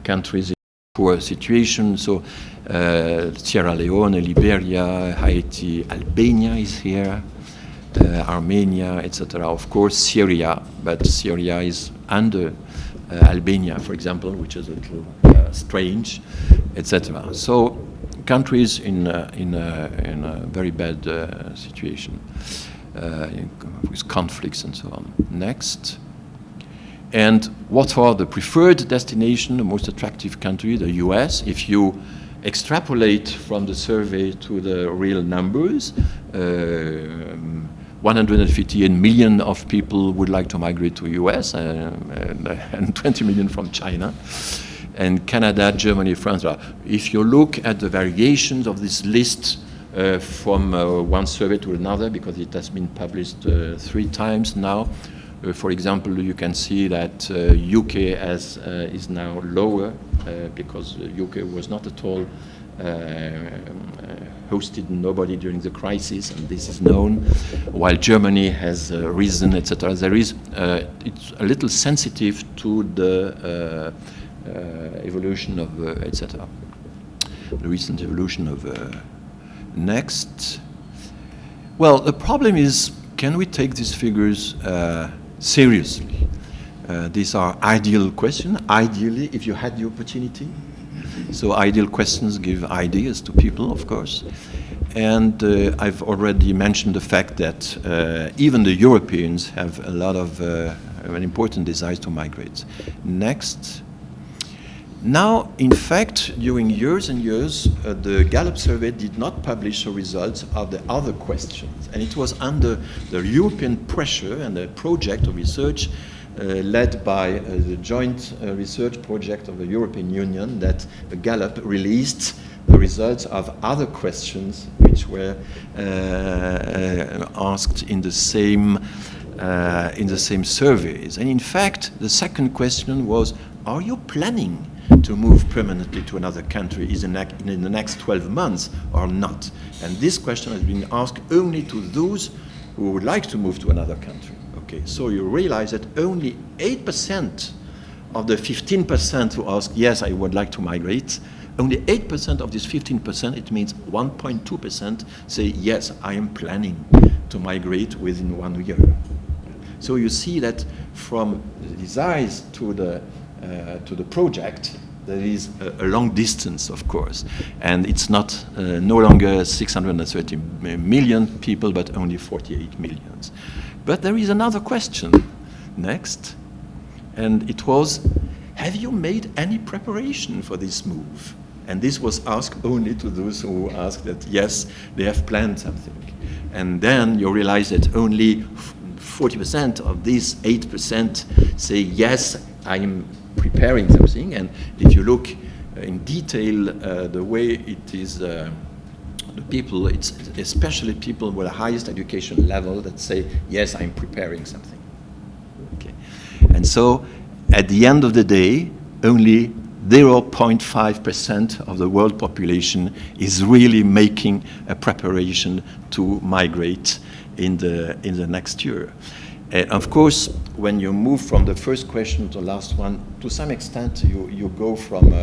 countries in poor situations. So Sierra Leone, Liberia, Haiti, Albania is here, Armenia, etc. Of course, Syria, but Syria is under Albania, for example, which is a little strange, etc. So countries in a very bad situation with conflicts and so on. Next. And what are the preferred destination, the most attractive country? The US. If you extrapolate from the survey to the real numbers, 158 million of people would like to migrate to US and 20 million from China. And Canada, Germany, France. If you look at the variations of this list from one survey to another, because it has been published 3 times now, for example, you can see that UK is now lower because UK was not at all hosted nobody during the crisis, and this is known, while Germany has risen, etc. There is, it's a little sensitive to the evolution of, etc. The recent evolution of next. Well, the problem is, can we take these figures seriously? These are ideal questions. Ideally, if you had the opportunity, So ideal questions give ideas to people, of course. And I've already mentioned the fact that even the Europeans have a lot of an important desire to migrate. Next. Now, in fact, during years and years, the Gallup survey did not publish the results of the other questions. And it was under the European pressure and the project of research led by the joint research project of the European Union that Gallup released the results of other questions which were asked in the same surveys. And in fact, the second question was, are you planning to move permanently to another country in the next 12 months or not? And this question has been asked only to those who would like to move to another country. Okay, so you realize that only 8% of the 15% who ask, yes, I would like to migrate, only 8% of this 15%, it means 1.2% say, yes, I am planning to migrate within 1 year. So you see that from the desires to the project, there is a long distance, of course, and it's not no longer 630 million people, but only 48 million. But there is another question next, and it was, have you made any preparation for this move? And this was asked only to those who asked that, yes, they have planned something. And then you realize that only 40% of these 8% say, yes, I am preparing something. And if you look in detail the way it is, the people, it's especially people with the highest education level that say, yes, I'm preparing something. Okay. And so at the end of the day, only 0.5% of the world population is really making a preparation to migrate in the next year. Of course, when you move from the first question to the last one, to some extent you go from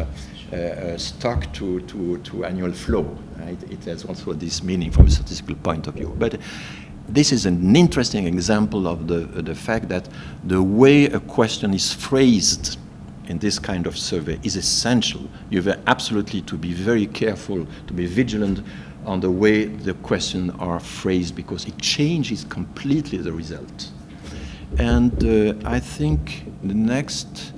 stock to annual flow. Right? It has also this meaning from a statistical point of view. But this is an interesting example of the fact that the way a question is phrased in this kind of survey is essential. You have absolutely to be very careful, to be vigilant on the way the questions are phrased, because it changes completely the result. And I think the next,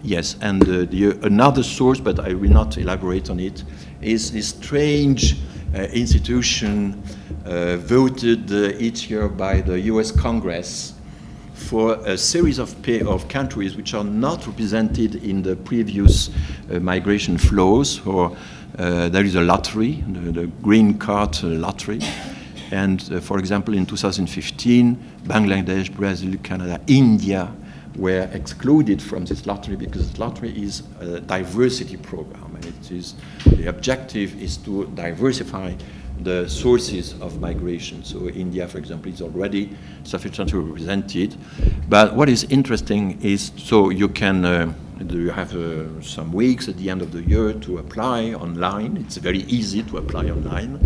yes, and another source, but I will not elaborate on it, is this strange institution voted each year by the US Congress for a series of countries which are not represented in the previous migration flows, or there is a lottery, the green card lottery. And for example, in 2015, Bangladesh, Brazil, Canada, India were excluded from this lottery because the lottery is a diversity program. And the objective is to diversify the sources of migration. So India, for example, is already sufficiently represented. But what is interesting is, so you can you have some weeks at the end of the year to apply online. It's very easy to apply online.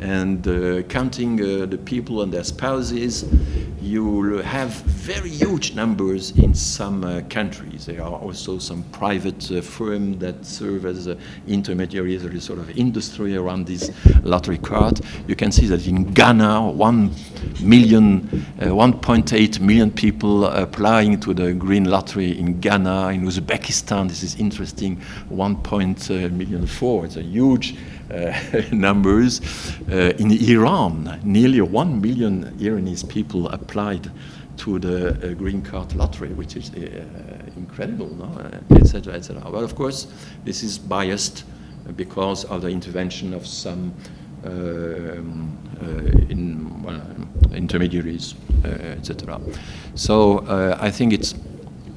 And counting the people and their spouses, you have very huge numbers in some countries. There are also some private firms that serve as intermediaries or a sort of industry around this lottery card. You can see that in Ghana, 1.8 million people applying to the green lottery in Ghana. In Uzbekistan, this is interesting, 1.4 million. It's a huge numbers. In Iran, nearly 1 million Iranese people applied to the green card lottery, which is incredible, no? Et cetera, et cetera. But of course, this is biased because of the intervention of some intermediaries, etc. So I think it's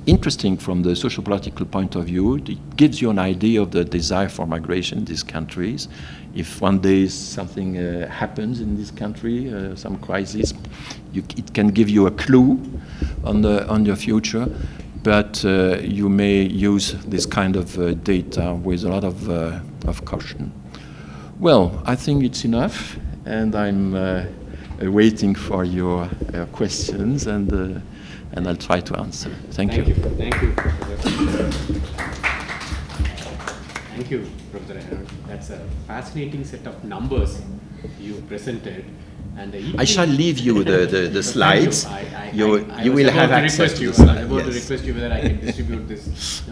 interesting from the socio-political point of view. It gives you an idea of the desire for migration in these countries. If one day something happens in this country, some crisis, it can give you a clue on your future. But you may use this kind of data with a lot of caution. Well, I think it's enough, and I'm waiting for your questions, and I'll try to answer. Thank you. Thank you. Thank you, Professor Héran. That's a fascinating set of numbers you presented. And I shall leave you the slides. You will have access to the I slides. was about to request you whether I can distribute this.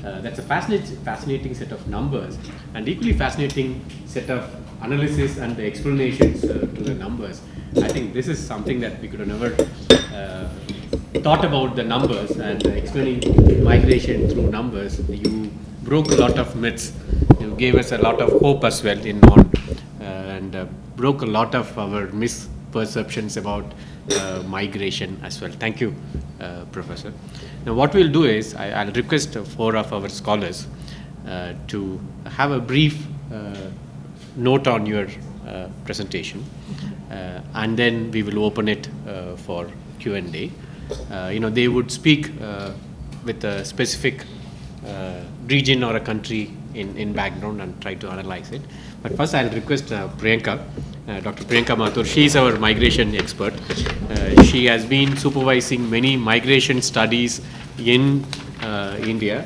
That's a fascinating set of numbers, and equally fascinating set of analysis and the explanations to the numbers. I think this is something that we could have never thought about, the numbers and explaining migration through numbers. You broke a lot of myths. You gave us a lot of hope as well and broke a lot of our misperceptions about migration as well. Thank you, Professor. Now what we'll do is, I'll request 4 of our scholars to have a brief note on your presentation, and then we will open it for Q&A. They would speak with a specific region or a country in background and try to analyze it. But first I'll request Priyanka, Dr. Priyanka Mathur. She is our migration expert. She has been supervising many migration studies in India.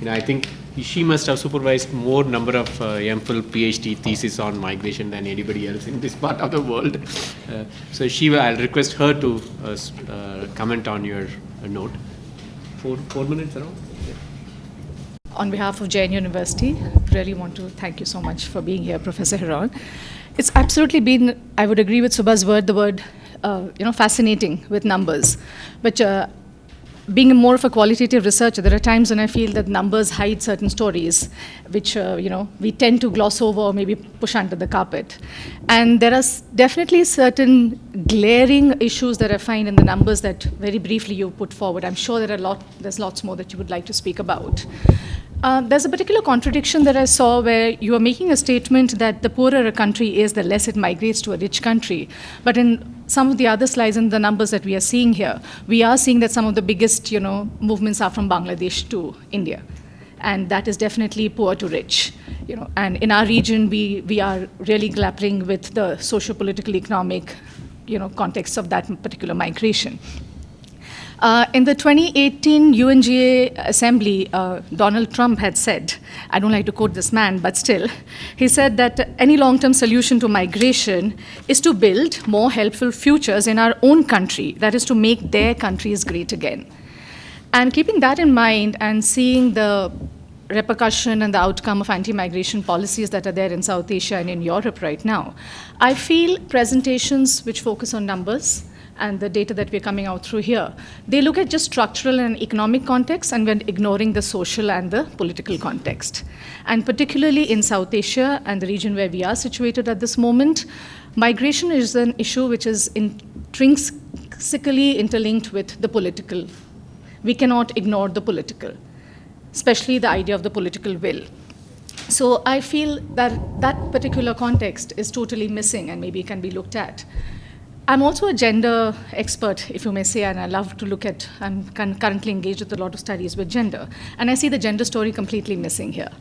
I think she must have supervised more number of MPhil PhD thesis on migration than anybody else in this part of the world. So I'll request her to comment on your note. 4 minutes around. On behalf of Jain University, really want to thank you so much for being here, Professor Héran. It's absolutely been, I would agree with Subha's word, the word, fascinating with numbers. But being more of a qualitative researcher, there are times when I feel that numbers hide certain stories, which, we tend to gloss over or maybe push under the carpet. And there are definitely certain glaring issues that I find in the numbers that very briefly you put forward. I'm sure there's lots more that you would like to speak about. There's a particular contradiction that I saw where you are making a statement that the poorer a country is, the less it migrates to a rich country. But in some of the other slides and the numbers that we are seeing here, we are seeing that some of the biggest, movements are from Bangladesh to India. And that is definitely poor to rich. And in our region, we are really grappling with the socio-political, economic, context of that particular migration. In the 2018 UNGA Assembly, Donald Trump had said, I don't like to quote this man, but still, he said that any long-term solution to migration is to build more helpful futures in our own country, that is to make their countries great again. And keeping that in mind and seeing the repercussion and the outcome of anti-migration policies that are there in South Asia and in Europe right now, I feel presentations which focus on numbers and the data that we're coming out through here, they look at just structural and economic context and when ignoring the social and the political context. And particularly in South Asia and the region where we are situated at this moment, migration is an issue which is intrinsically interlinked with the political. We cannot ignore the political, especially the idea of the political will. So I feel that that particular context is totally missing and maybe can be looked at. I'm also a gender expert, if you may say, and I love to look at, I'm currently engaged with a lot of studies with gender, and I see the gender story completely missing here.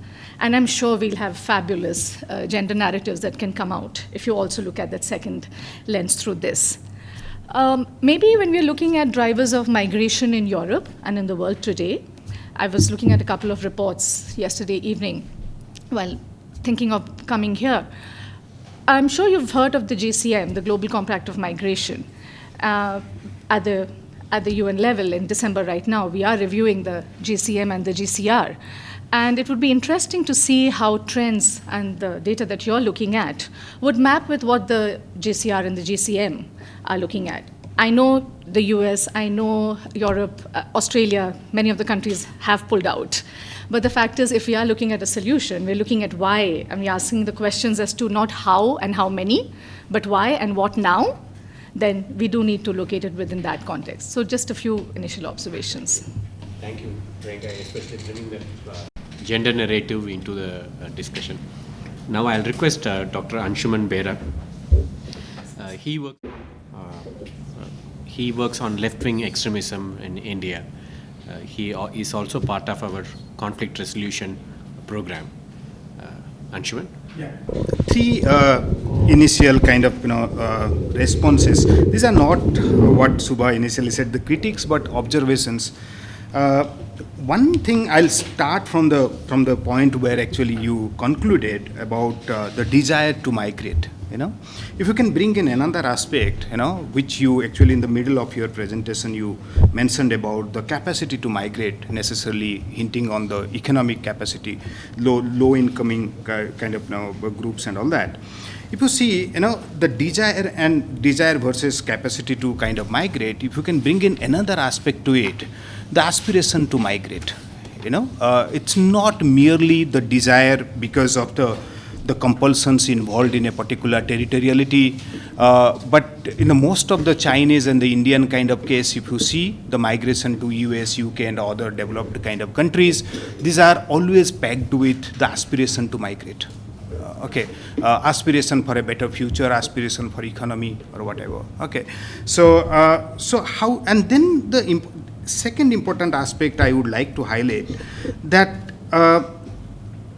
And I'm sure we'll have fabulous gender narratives that can come out if you also look at that second lens through this. Maybe when we're looking at drivers of migration in Europe and in the world today, I was looking at a couple of reports yesterday evening while thinking of coming here. I'm sure you've heard of the GCM, the Global Compact of Migration. At the UN level in December right now, we are reviewing the GCM and the GCR. And it would be interesting to see how trends and the data that you're looking at would map with what the GCR and the GCM are looking at. I know the US, I know Europe, Australia, many of the countries have pulled out. But the fact is, if we are looking at a solution, we're looking at why, and we're asking the questions as to not how and how many, but why and what now, then we do need to locate it within that context. So just a few initial observations. Thank you, Priyanka, especially bringing the gender narrative into the discussion. Now I'll request Dr. Anshuman Behera. He works on left-wing extremism in India. He is also part of our conflict resolution program. Anshuman? Yeah. 3 initial kind of responses. These are not what Subha initially said, the critiques, but observations. one thing I'll start from the point where actually you concluded about the desire to migrate. If you can bring in another aspect, which you actually in the middle of your presentation you mentioned about the capacity to migrate, necessarily hinting on the economic capacity, low incoming kind of groups and all that. If you see, the desire versus capacity to kind of migrate, if you can bring in another aspect to it, the aspiration to migrate, it's not merely the desire because of the compulsions involved in a particular territoriality, but in the most of the Chinese and the Indian kind of case, if you see the migration to US, UK and other developed kind of countries, these are always pegged with the aspiration to migrate. Aspiration for a better future, aspiration for economy or whatever. So how, and then the second important aspect I would like to highlight that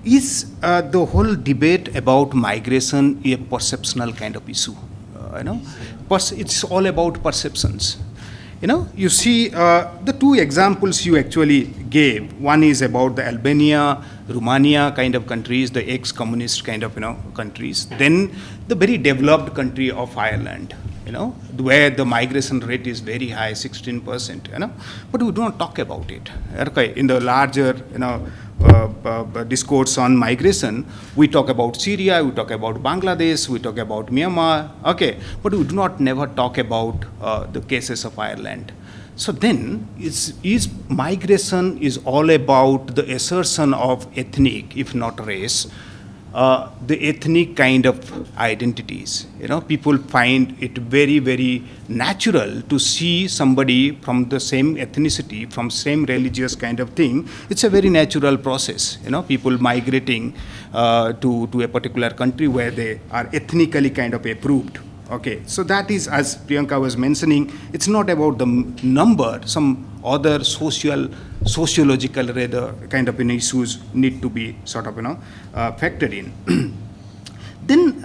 is the whole debate about migration a perceptional kind of issue. It's all about perceptions. You see the two examples you actually gave. One is about the Albania, Romania kind of countries, the ex-communist kind of countries. Then the very developed country of Ireland, where the migration rate is very high, 16%. But we do not talk about it. In the larger discourse on migration, we talk about Syria, we talk about Bangladesh, we talk about Myanmar, but we do not never talk about the cases of Ireland. So then, is migration is all about the assertion of ethnic, if not race, the ethnic kind of identities. People find it very, very natural to see somebody from the same ethnicity, from same religious kind of thing. It's a very natural process. People migrating to a particular country where they are ethnically kind of approved. So that is, as Priyanka was mentioning, it's not about the number, some other sociological rather kind of issues need to be sort of factored in. Then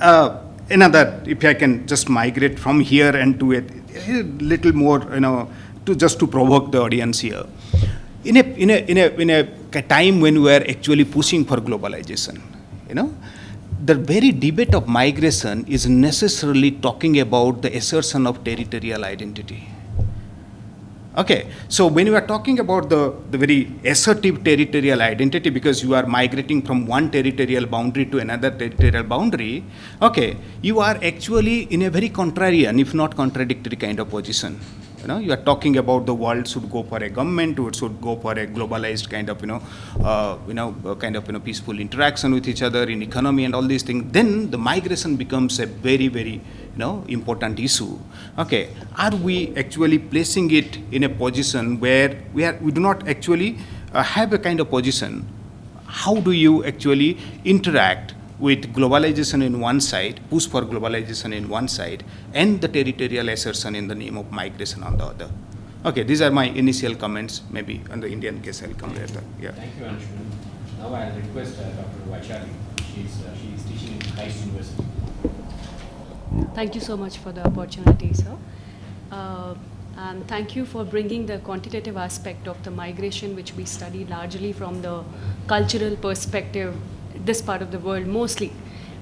another, if I can just migrate from here and to a little more, to just to provoke the audience here. In a time when we are actually pushing for globalization, the very debate of migration is necessarily talking about the assertion of territorial identity. So when we are talking about the very assertive territorial identity, because you are migrating from one territorial boundary to another territorial boundary, you are actually in a very contrarian, if not contradictory kind of position. You are talking about the world should go for a government, it should go for a globalized kind of peaceful interaction with each other in economy and all these things. Then the migration becomes a very, very important issue. Are we actually placing it in a position where we do not actually have a kind of position? How do you actually interact with globalization in one side, push for globalization in one side, and the territorial assertion in the name of migration on the other? These are my initial comments. Maybe on the Indian case I'll come later. Yeah. Thank you, Anshuman. Now I'll request Dr. Vaishali. She's teaching in Christ University. Thank you so much for the opportunity, sir. And thank you for bringing the quantitative aspect of the migration, which we study largely from the cultural perspective, this part of the world mostly.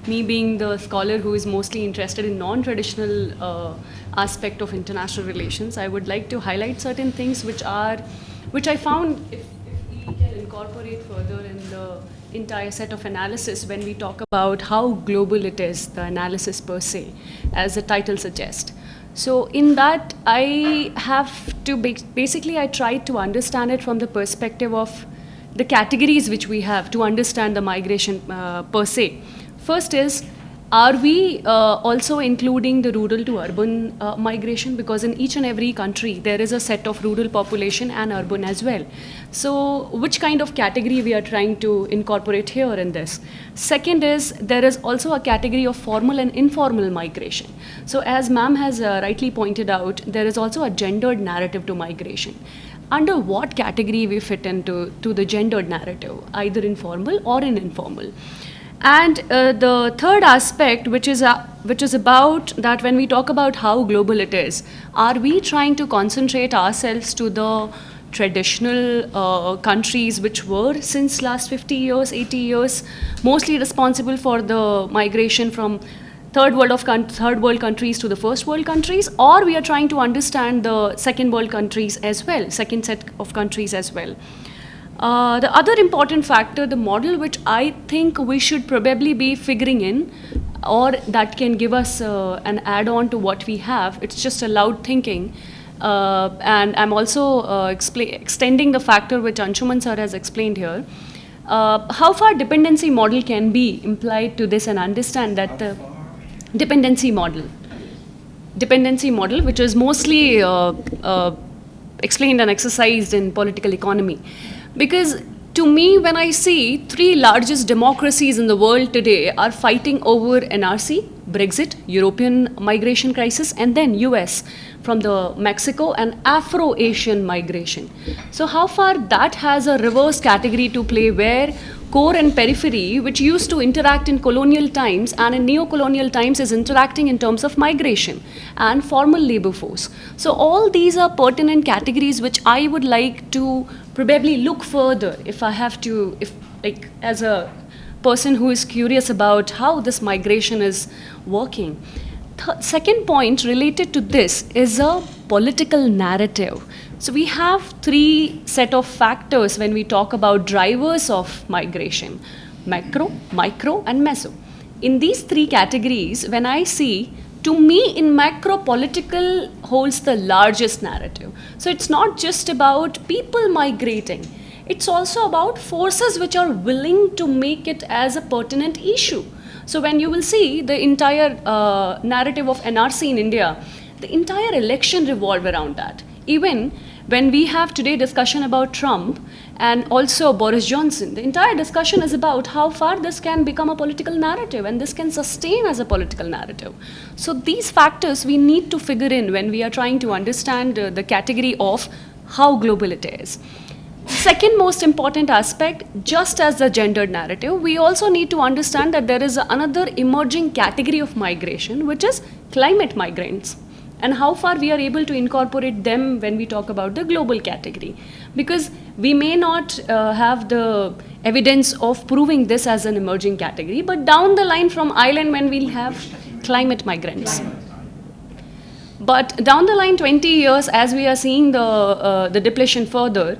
Me being the scholar who is mostly interested in non-traditional aspect of international relations, I would like to highlight certain things which I found, if we can incorporate further in the entire set of analysis when we talk about how global it is, the analysis per se, as the title suggests. So in that, I have to basically I tried to understand it from the perspective of the categories which we have to understand the migration per se. First is, are we also including the rural to urban migration? Because in each and every country, there is a set of rural population and urban as well. So which kind of category we are trying to incorporate here in this? Second is, there is also a category of formal and informal migration. So as ma'am has rightly pointed out, there is also a gendered narrative to migration. Under what category we fit into the gendered narrative, either informal or informal. And the third aspect, which is about that when we talk about how global it is, are we trying to concentrate ourselves to the traditional countries which were since last 50 years, 80 years, mostly responsible for the migration from third world countries to the first world countries, or we are trying to understand the second world countries as well, second set of countries as well. The other important factor, the model which I think we should probably be figuring in, or that can give us an add-on to what we have, it's just a loud thinking. And I'm also extending the factor which Anshuman sir has explained here. How far dependency model can be implied to this, and understand that the dependency model, which is mostly explained and exercised in political economy. Because to me, when I see three largest democracies in the world today are fighting over NRC, Brexit, European migration crisis, and then US from the Mexico and Afro-Asian migration. So how far that has a reverse category to play, where core and periphery, which used to interact in colonial times and in neo-colonial times, is interacting in terms of migration and formal labor force. So all these are pertinent categories which I would like to probably look further, if I have to, as a person who is curious about how this migration is working. Second point related to this is a political narrative. So we have three set of factors when we talk about drivers of migration: macro, micro, and meso. In these three categories, when I see, to me, in macro, political holds the largest narrative. So it's not just about people migrating. It's also about forces which are willing to make it as a pertinent issue. So when you will see the entire narrative of NRC in India, the entire election revolved around that. Even when we have today discussion about Trump and also Boris Johnson, the entire discussion is about how far this can become a political narrative and this can sustain as a political narrative. So these factors we need to figure in when we are trying to understand the category of how global it is. Second most important aspect, just as the gendered narrative, we also need to understand that there is another emerging category of migration, which is climate migrants, and how far we are able to incorporate them when we talk about the global category. Because we may not have the evidence of proving this as an emerging category, but down the line from island when we'll have climate migrants. But down the line 20 years, as we are seeing the depletion further,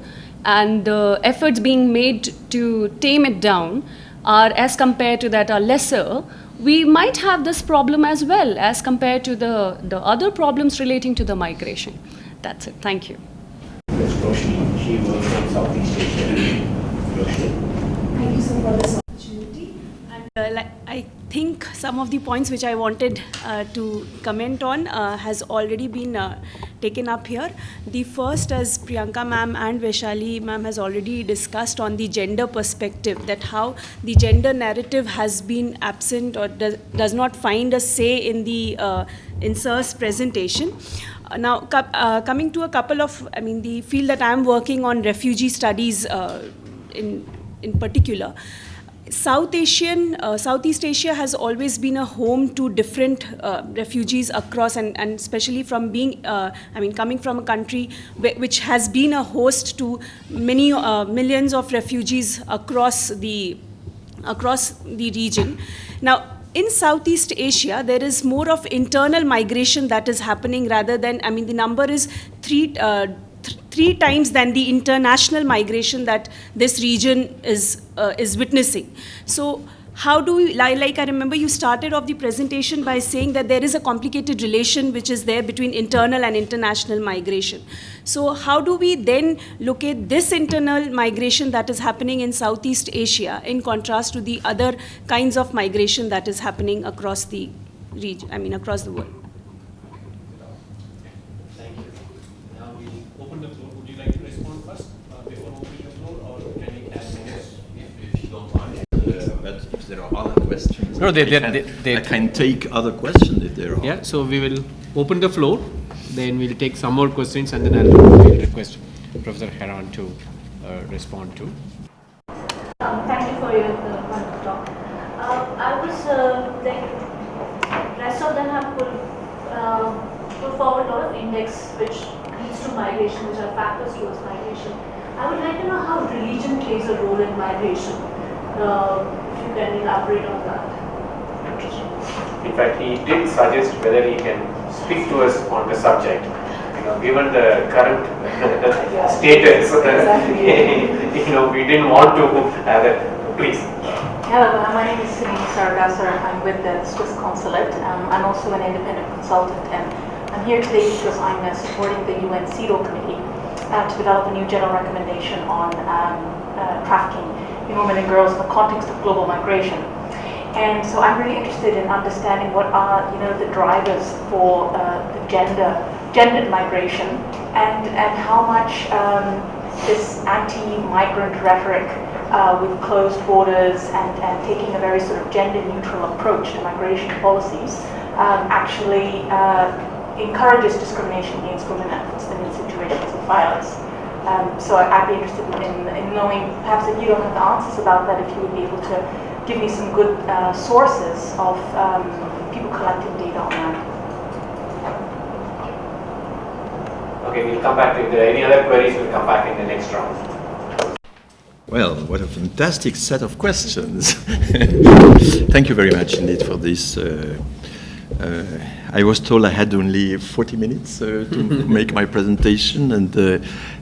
and the efforts being made to tame it down are, as compared to that, are lesser, we might have this problem as well as compared to the other problems relating to the migration. That's it. Thank you. Yes, Roshni, she works in Southeast Asia. Roshni. Thank you so much for this opportunity. And I think some of the points which I wanted to comment on has already been taken up here. The first, as Priyanka ma'am and Vaishali ma'am has already discussed on the gender perspective, that how the gender narrative has been absent or does not find a say in the in Sir's presentation. Now, coming to a couple of, the field that I'm working on, refugee studies in particular. Southeast Asia has always been a home to different refugees across, and especially from being, coming from a country which has been a host to many millions of refugees across the region. Now, in Southeast Asia, there is more of internal migration that is happening rather than, the number is three times than the international migration that this region is witnessing. So how do we, like I remember you started off the presentation by saying that there is a complicated relation which is there between internal and international migration. So how do we then look at this internal migration that is happening in Southeast Asia in contrast to the other kinds of migration that is happening across the region, across the world? But if there are other questions, No, I can take other questions if there are. Yeah, so we will open the floor, then we'll take some more questions, and then I'll request Professor Héran to respond to. Thank you for your wonderful talk. I was rest of them have put forward a lot of index which leads to migration, which are factors towards migration. I would like to know how religion plays a role in migration. If you can elaborate on that. Interesting. In fact, he did suggest whether he can speak to us on the subject. Given the current status, we didn't want to have it. Please. Hello, my name is Sunil Sargasar. I'm with the Swiss Consulate. I'm also an independent consultant, and I'm here today because I'm supporting the UN CEDAW committee to develop a new general recommendation on trafficking in women and girls in the context of global migration. And so I'm really interested in understanding what are the drivers for the gendered migration, and how much this anti-migrant rhetoric with closed borders and taking a very sort of gender-neutral approach to migration policies actually encourages discrimination against women and puts them in situations of violence. So I'd be interested in knowing, perhaps if you don't have the answers about that, if you would be able to give me some good sources of people collecting data on that. Okay, we'll come back to if there are any other queries, we'll come back in the next round. Well, what a fantastic set of questions. Thank you very much indeed for this. I was told I had only 40 minutes to make my presentation, and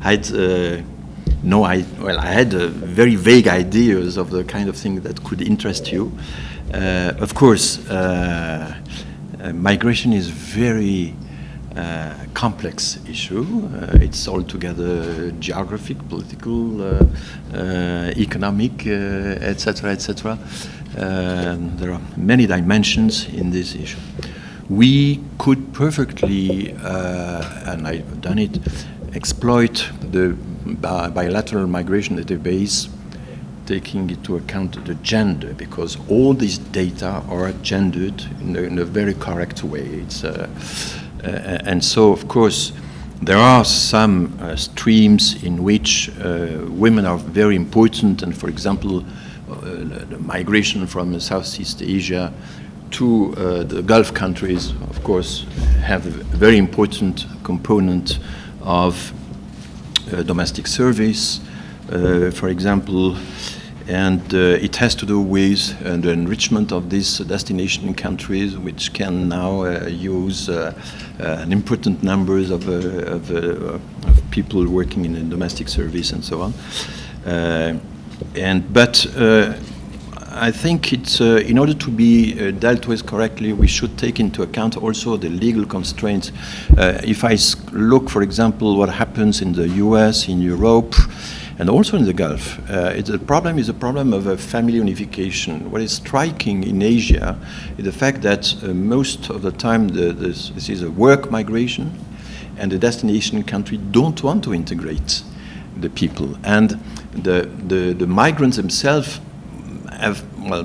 I had very vague ideas of the kind of thing that could interest you. Of course, migration is very complex issue. It's altogether geographic, political, economic, etc., etc. There are many dimensions in this issue. We could perfectly, and I've done it, exploit the bilateral migration database, taking into account the gender, because all these data are gendered in a very correct way. And so, of course, there are some streams in which women are very important, and for example, the migration from Southeast Asia to the Gulf countries, of course, have a very important component of domestic service, for example, and it has to do with the enrichment of these destination countries, which can now use an important numbers of people working in the domestic service and so on. But I think it's in order to be dealt with correctly, we should take into account also the legal constraints. If I look, for example, what happens in the US, in Europe, and also in the Gulf, the problem is a problem of family unification. What is striking in Asia is the fact that most of the time this is a work migration, and the destination country don't want to integrate the people. And the migrants themselves have, well,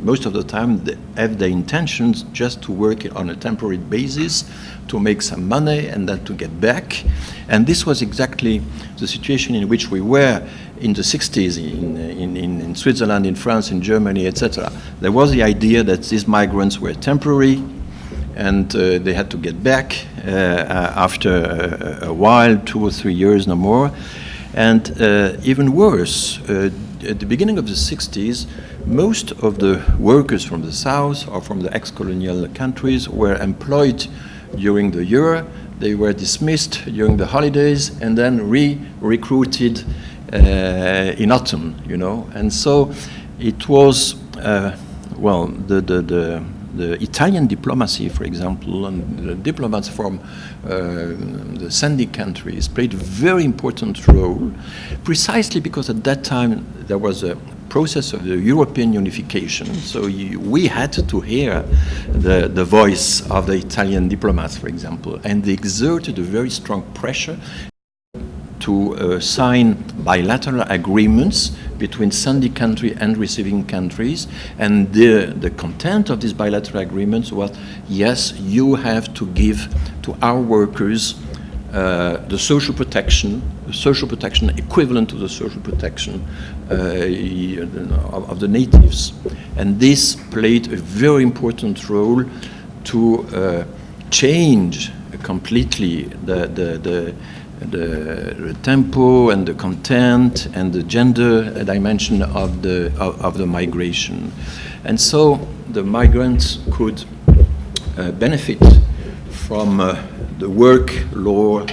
most of the time they have the intentions just to work on a temporary basis, to make some money and then to get back. And this was exactly the situation in which we were in the 60s in Switzerland, in France, in Germany, etc. There was the idea that these migrants were temporary and they had to get back after a while, 2 or 3 years, no more. And even worse, at the beginning of the 60s, most of the workers from the South or from the ex-colonial countries were employed during the year. They were dismissed during the holidays and then recruited in autumn, you know. And so it was, well, the Italian diplomacy, for example, and the diplomats from the Sandy countries played a very important role, precisely because at that time there was a process of the European unification. So we had to hear the voice of the Italian diplomats, for example, and they exerted a very strong pressure to sign bilateral agreements between sending country and receiving countries. And the content of these bilateral agreements was, yes, you have to give to our workers the social protection equivalent to the social protection of the natives. And this played a very important role to change completely the tempo and the content and the gender dimension of the migration. And so the migrants could benefit from the work law,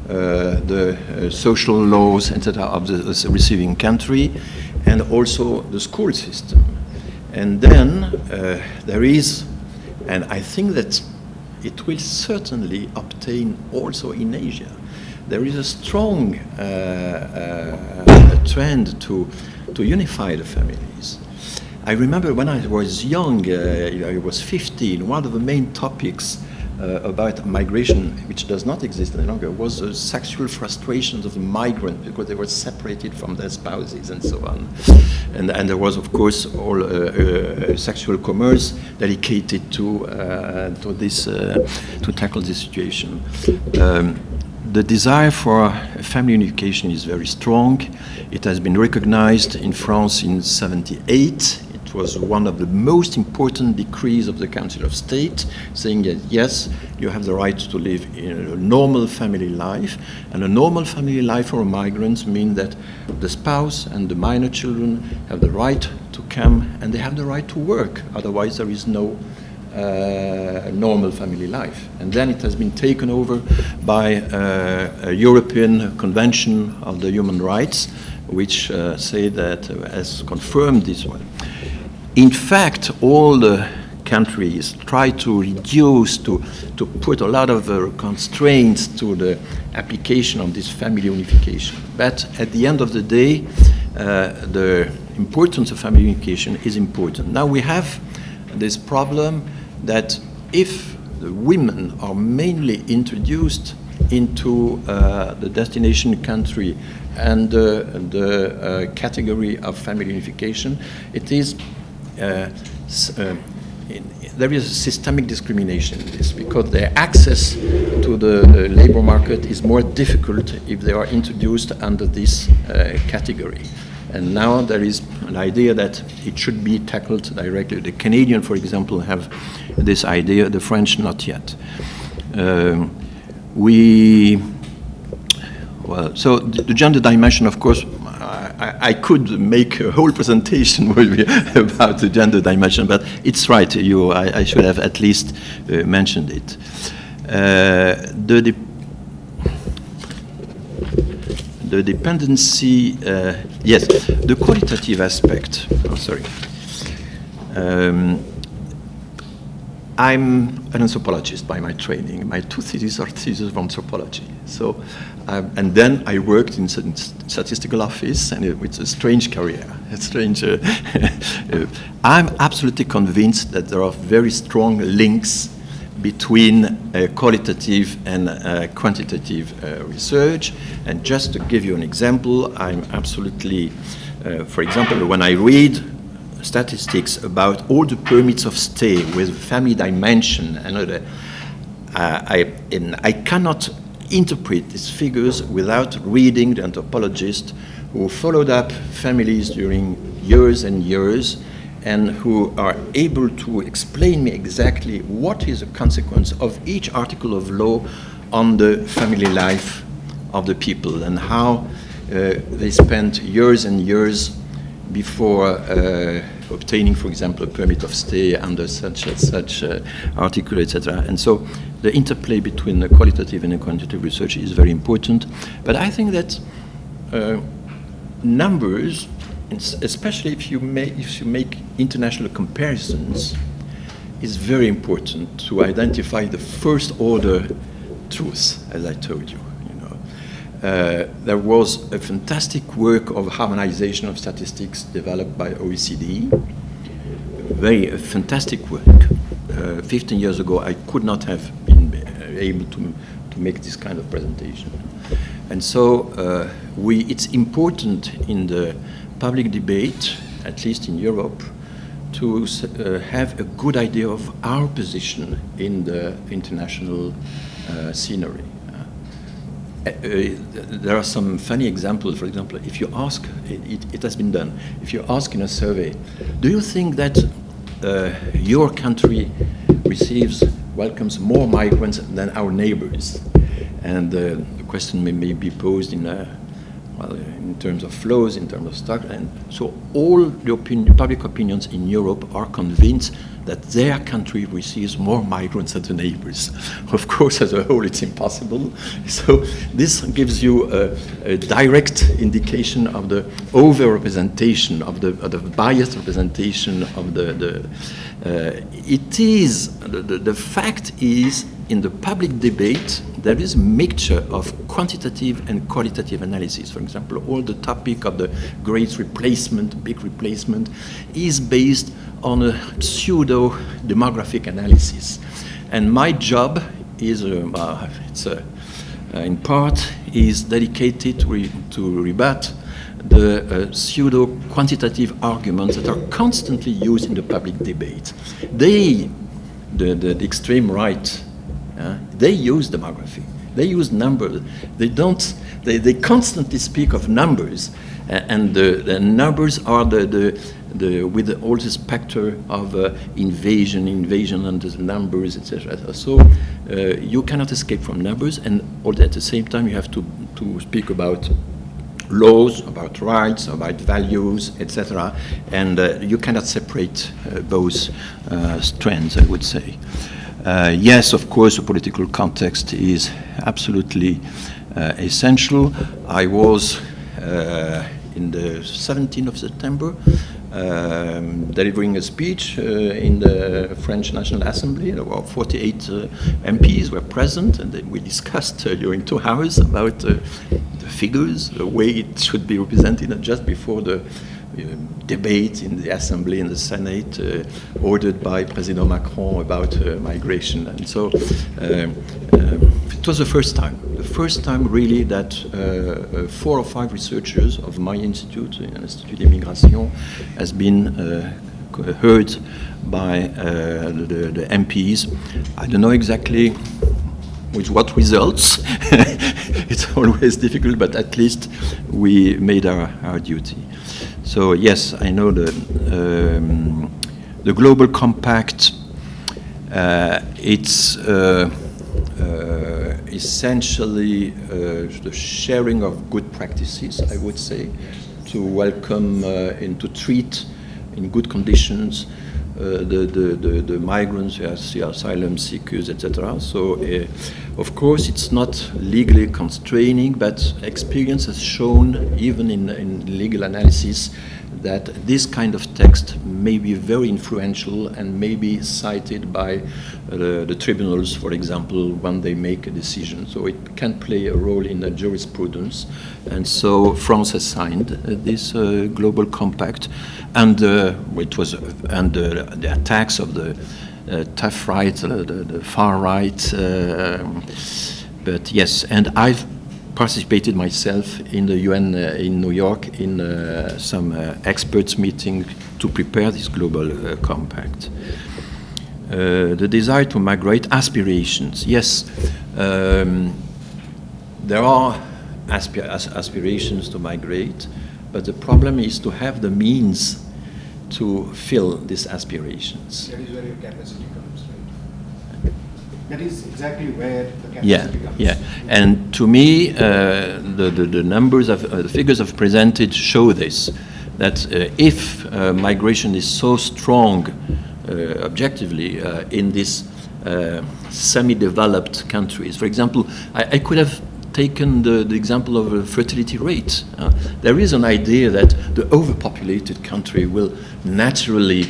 the social laws, etc., of the receiving country, and also the school system. And then there is, and I think that it will certainly obtain also in Asia, there is a strong trend to unify the families. I remember when I was young, I was 15, one of the main topics about migration, which does not exist any longer, was the sexual frustrations of the migrants because they were separated from their spouses and so on. And there was, of course, all sexual commerce dedicated to this, to tackle this situation. The desire for family unification is very strong. It has been recognized in France in '78. It was one of the most important decrees of the Council of State, saying that yes, you have the right to live in a normal family life, and a normal family life for migrants means that the spouse and the minor children have the right to come and they have the right to work. Otherwise, there is no normal family life. And then it has been taken over by a European Convention of the Human Rights, which say that has confirmed this one. In fact, all the countries try to reduce, to put a lot of constraints to the application of this family unification. But at the end of the day, the importance of family unification is important. Now we have this problem that if the women are mainly introduced into the destination country and the category of family unification, it is there is a systemic discrimination in this because their access to the labor market is more difficult if they are introduced under this category. And now there is an idea that it should be tackled directly. The Canadians, for example, have this idea, the French not yet. So the gender dimension, of course, I could make a whole presentation about the gender dimension, but it's right, I should have at least mentioned it. The dependency, yes, the qualitative aspect, I'm an anthropologist by my training. My two theses are theses of anthropology. So, and then I worked in statistical office, and it's a strange career. I'm absolutely convinced that there are very strong links between qualitative and quantitative research. And just to give you an example, I'm absolutely, for example, when I read statistics about all the permits of stay with family dimension, and I cannot interpret these figures without reading the anthropologists who followed up families during years and years, and who are able to explain me exactly what is the consequence of each article of law on the family life of the people, and how they spent years and years before obtaining, for example, a permit of stay under such article, etc. And so the interplay between the qualitative and the quantitative research is very important. But I think that numbers, especially if you make international comparisons, is very important to identify the first order truths, as I told you. There was a fantastic work of harmonization of statistics developed by OECD, very fantastic work. 15 years ago, I could not have been able to make this kind of presentation. And so it's important in the public debate, at least in Europe, to have a good idea of our position in the international scenery. There are some funny examples. For example, if you ask, it has been done, if you ask in a survey, do you think that your country receives welcomes more migrants than our neighbors. And the question may be posed in terms of flows, in terms of stock, and so all the public opinions in Europe are convinced that their country receives more migrants than the neighbors. Of course, as a whole, it's impossible. So this gives you a direct indication of the over-representation, of the biased representation of the fact is, in the public debate, there is a mixture of quantitative and qualitative analysis. For example, all the topic of the great replacement, big replacement, is based on a pseudo-demographic analysis. And my job is, in part, is dedicated to rebut the pseudo-quantitative arguments that are constantly used in the public debate. The extreme right, they use demography. They use numbers. They constantly speak of numbers, and the numbers are with all the specter of invasion and the numbers, etc. So you cannot escape from numbers, and all at the same time you have to speak about laws, about rights, about values, etc. And you cannot separate both strands, I would say. Yes, of course, the political context is absolutely essential. I was in the 17th of September delivering a speech in the French National Assembly. About 48 MPs were present, and we discussed during 2 hours about the figures, the way it should be represented, and just before the debate in the Assembly and the Senate ordered by President Macron about migration. And so it was the first time really that 4 or 5 researchers of my institute, Institut d'Immigration, has been heard by the MPs. I don't know exactly with what results. It's always difficult, but at least we made our duty. So yes, I know the Global Compact. It's essentially the sharing of good practices, I would say, to welcome and to treat in good conditions the migrants, the asylum seekers, etc. So, of course, it's not legally constraining, but experience has shown, even in legal analysis, that this kind of text may be very influential and may be cited by the tribunals, for example, when they make a decision. So it can play a role in the jurisprudence. And so France has signed this global compact, and it was under the attacks of the tough right, the far right. But yes, and I've participated myself in the UN in New York in some experts meeting to prepare this global compact. The desire to migrate, aspirations. Yes, there are aspirations to migrate, but the problem is to have the means to fill these aspirations. That is where your capacity comes, right? That is exactly where the capacity comes. Yeah. And to me, the numbers of the figures I've presented show this, that if migration is so strong objectively in these semi-developed countries, for example, I could have taken the example of a fertility rate. There is an idea that the overpopulated country will naturally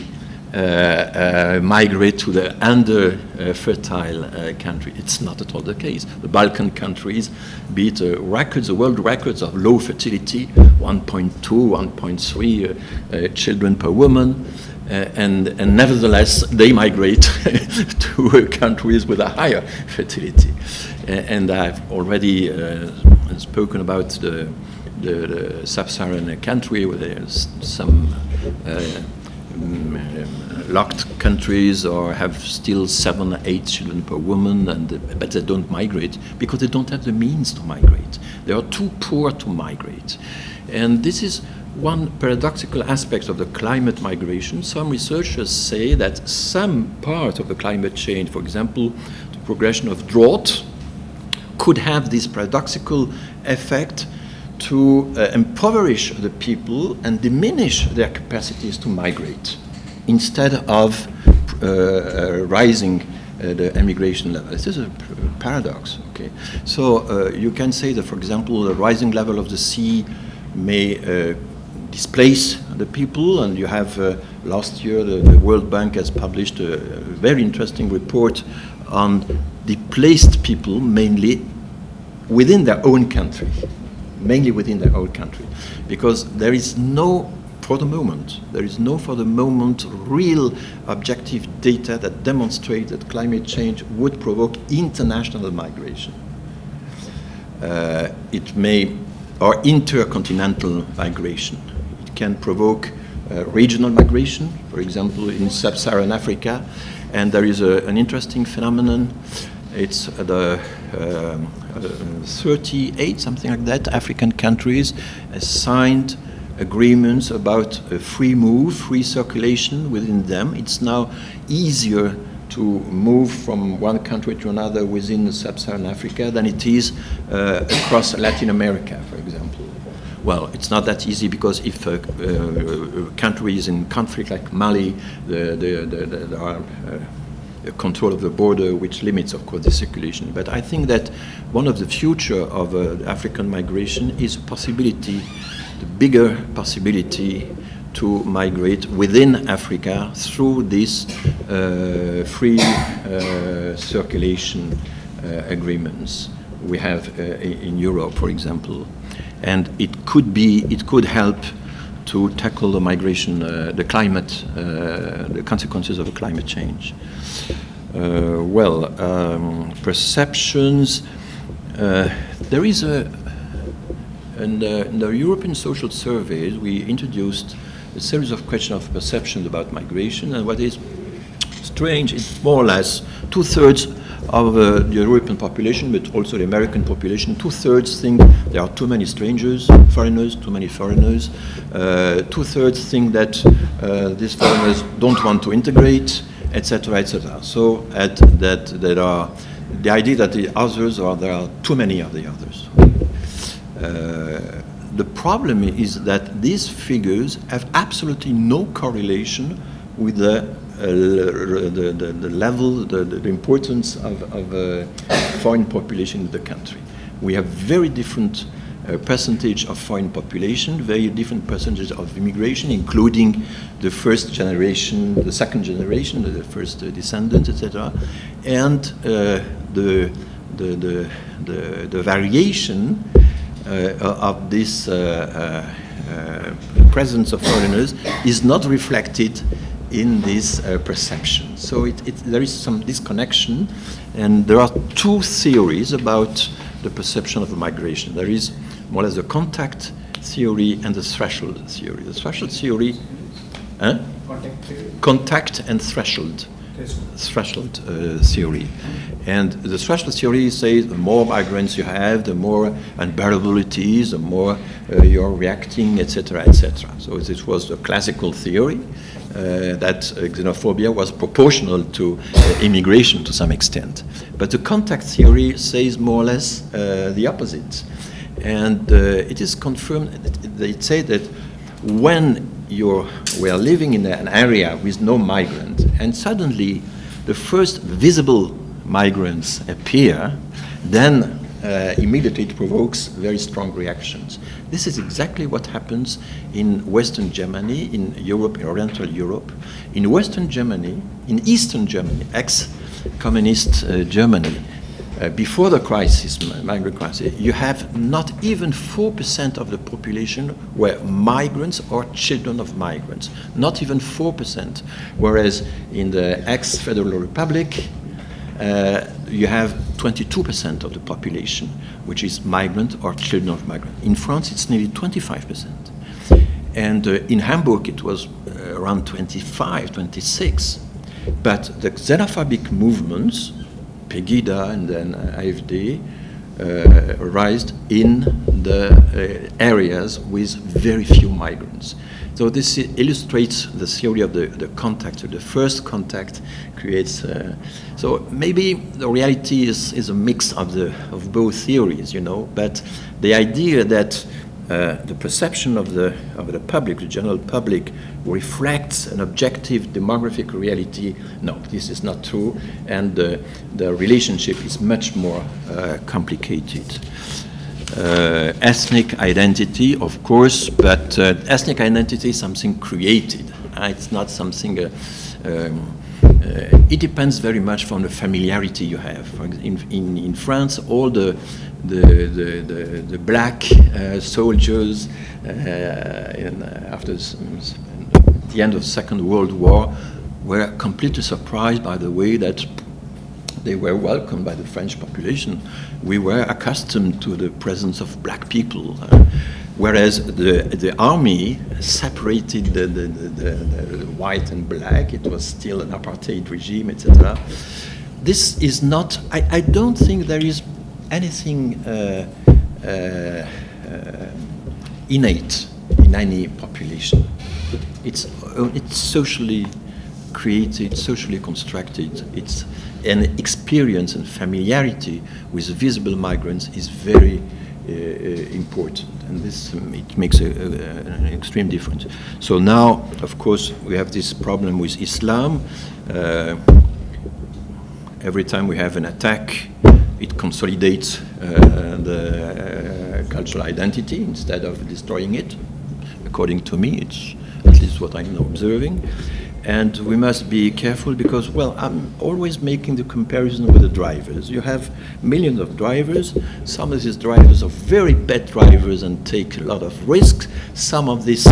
migrate to the under-fertile country. It's not at all the case. The Balkan countries beat the world records of low fertility, 1.2, 1.3 children per woman, and nevertheless they migrate to countries with a higher fertility. And I've already spoken about the sub-Saharan country where there's some locked countries or have still 7 or 8 children per woman, but they don't migrate because they don't have the means to migrate. They are too poor to migrate. And this is one paradoxical aspect of the climate migration. Some researchers say that some part of the climate change, for example, the progression of drought, could have this paradoxical effect to impoverish the people and diminish their capacities to migrate instead of rising the immigration level. This is a paradox. Okay, so you can say that, for example, the rising level of the sea may displace the people, and you have last year the World Bank has published a very interesting report on displaced people, mainly within their own country, because there is no, for the moment, real objective data that demonstrate that climate change would provoke international migration. It may, or intercontinental migration. It can provoke regional migration, for example, in sub-Saharan Africa. And there is an interesting phenomenon. It's the 38, something like that, African countries signed agreements about free move, free circulation within them. It's now easier to move from one country to another within sub-Saharan Africa than it is across Latin America, for example. Well, it's not that easy, because if a country is in conflict like Mali, there are control of the border which limits, of course, the circulation. But I think that one of the future of African migration is a possibility, the bigger possibility to migrate within Africa through this free circulation agreements we have in Europe, for example. And it could help to tackle the migration, the climate, the consequences of the climate change. Perceptions. There is in the European social surveys, we introduced a series of questions of perceptions about migration, and what is strange is more or less 2/3 of the European population, but also the American population, 2/3 think there are too many foreigners, too many foreigners. 2/3 think that these foreigners don't want to integrate, etc., etc. So that there are the idea that the others, or there are too many of the others. The problem is that these figures have absolutely no correlation with the level, the importance of foreign population in the country. We have very different percentage of foreign population, very different percentage of immigration, including the first generation, the second generation, the first descendants, etc. And the variation of this presence of foreigners is not reflected in this perception. So there is some disconnection, and there are two theories about the perception of migration. There is more or less the contact theory and the threshold theory. The threshold theory, contact and threshold theory. And the threshold theory says the more migrants you have, the more unbearable it is, the more you're reacting, etc., etc. So this was the classical theory. That xenophobia was proportional to immigration to some extent. But the contact theory says more or less the opposite. And it is confirmed, they say that when we are living in an area with no migrant, and suddenly the first visible migrants appear, then immediately it provokes very strong reactions. This is exactly what happens in Western Germany, in Europe, in Oriental Europe. In Western Germany, in Eastern Germany, ex-communist Germany, before the crisis, migrant crisis, you have not even 4% of the population were migrants or children of migrants. Not even 4%. Whereas in the ex-Federal Republic, you have 22% of the population, which is migrant or children of migrant. In France, it's nearly 25%. And in Hamburg, it was around 25, 26. But the xenophobic movements, Pegida and then AfD, raised in the areas with very few migrants. So this illustrates the theory of the contact. So the first contact creates. So maybe the reality is a mix of both theories, you know. But the idea that the perception of the public, the general public, reflects an objective demographic reality. No, this is not true, and the relationship is much more complicated. Ethnic identity, of course, but ethnic identity is something created. It's not something. It depends very much from the familiarity you have. In France, all the black soldiers after the end of the Second World War were completely surprised by the way that they were welcomed by the French population. We were accustomed to the presence of black people, whereas the army separated the white and black. It was still an apartheid regime, etc. This is not. I don't think there is anything innate in any population. It's socially created, socially constructed. It's an experience and familiarity with visible migrants is very important, and this it makes an extreme difference. So now, of course, we have this problem with Islam. Every time we have an attack, it consolidates the cultural identity instead of destroying it. According to me, it's at least what I'm observing. And we must be careful because, well, I'm always making the comparison with the drivers. You have millions of drivers. Some of these drivers are very bad drivers and take a lot of risks. Some of these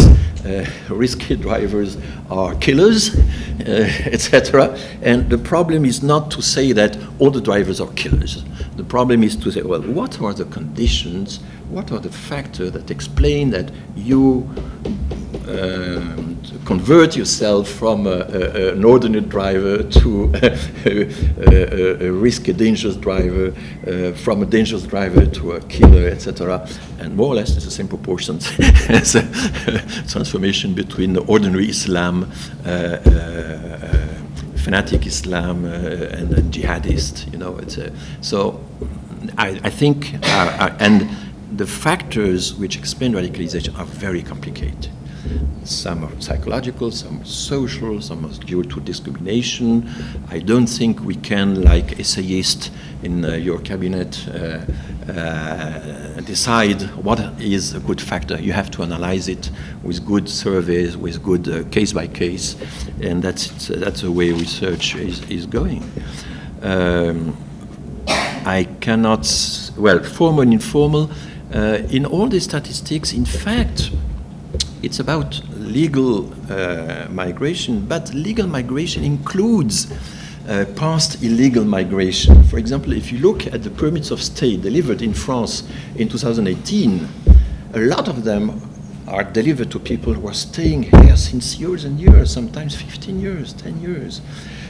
risky drivers are killers, etc. And the problem is not to say that all the drivers are killers. The problem is to say, well, what are the conditions, what are the factors that explain that you convert yourself from an ordinary driver to a risky, dangerous driver, from a dangerous driver to a killer, etc. And more or less it's the same proportions as a transformation between the ordinary Islam, fanatic Islam, and jihadist. You know, so I think, and the factors which explain radicalization are very complicated. Some are psychological, some are social, some are due to discrimination. I don't think we can, like essayists in your cabinet, decide what is a good factor. You have to analyze it with good surveys, with good case by case, and that's the way research is going. I cannot, well, formal and informal, in all the statistics, in fact, it's about legal migration, but legal migration includes past illegal migration. For example, if you look at the permits of stay delivered in France in 2018, a lot of them are delivered to people who are staying here since years and years, sometimes 15 years, 10 years.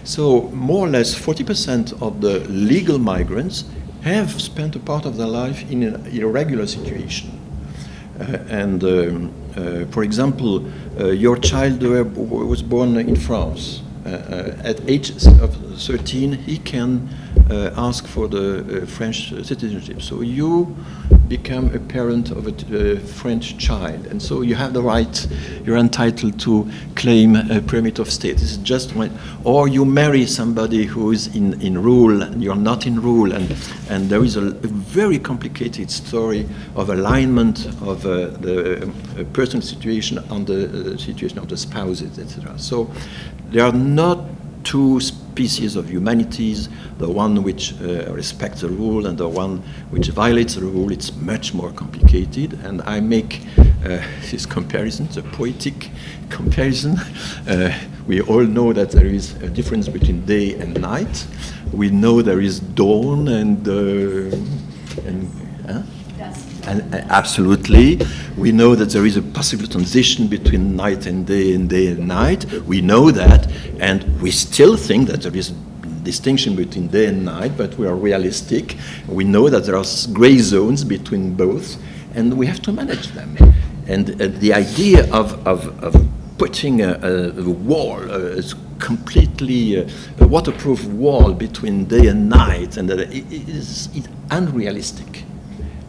So more or less 40% of the legal migrants have spent a part of their life in an irregular situation. For example, your child was born in France. At age of 13, he can ask for the French citizenship. So you become a parent of a French child, and so you have the right, you're entitled to claim a permit of stay. This is just one. Or you marry somebody who is in rule, and you're not in rule, and there is a very complicated story of alignment of the personal situation on the situation of the spouses, etc. So there are not two species of humanities, the one which respects the rule and the one which violates the rule. It's much more complicated, and I make this comparison, the poetic comparison. We all know that there is a difference between day and night. We know there is dawn and absolutely. We know that there is a possible transition between night and day and night. We know that, and we still think that there is distinction between day and night, but we are realistic. We know that there are gray zones between both, and we have to manage them. And the idea of putting a wall, completely a waterproof wall between day and night, and it's unrealistic.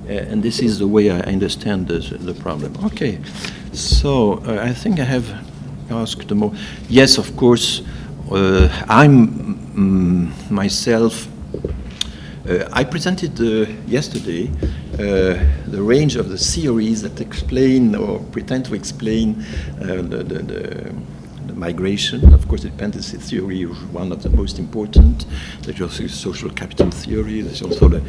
And this is the way I understand the problem. Okay, so I think I have asked more. Yes, of course, I'm myself. I presented yesterday the range of the theories that explain or pretend to explain the migration. Of course, the dependency theory is one of the most important. There's also social capital theory. There's also the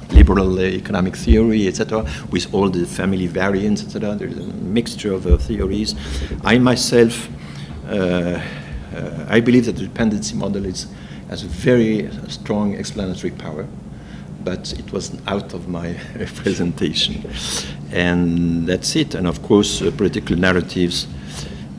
neoliberal economic theory, etc., with all the family variants, etc. There's a mixture of theories. I myself, I believe that the dependency model has a very strong explanatory power, but it was out of my presentation. And that's it. And of course, political narratives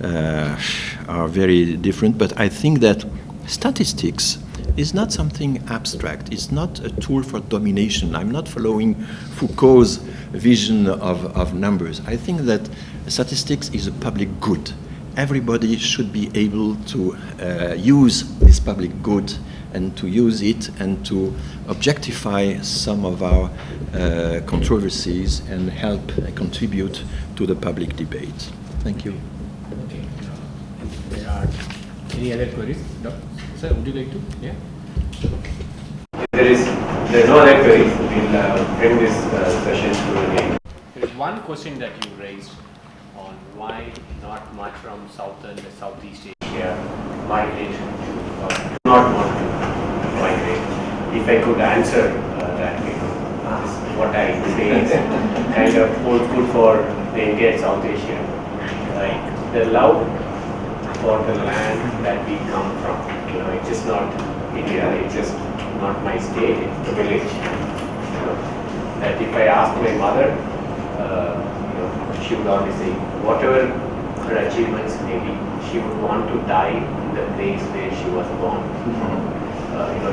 are very different, but I think that statistics is not something abstract. It's not a tool for domination. I'm not following Foucault's vision of numbers. I think that statistics is a public good. Everybody should be able to use this public good and to use it and to objectify some of our controversies and help contribute to the public debate. Thank you. Okay. There are any other queries? No? Sir, would you like to? Yeah? There are no other queries. We'll bring this session to an end. There is one question that you raised on why not much from Southern and Southeast Asia migrate to, or do not want to migrate. If I could answer that, what I say is kind of holds good for the India and South Asia. Like the love for the land that we come from. It's just not India, it's just not my state, it's the village. That if I ask my mother, she would always say, whatever her achievements may be, she would want to die in the place where she was born.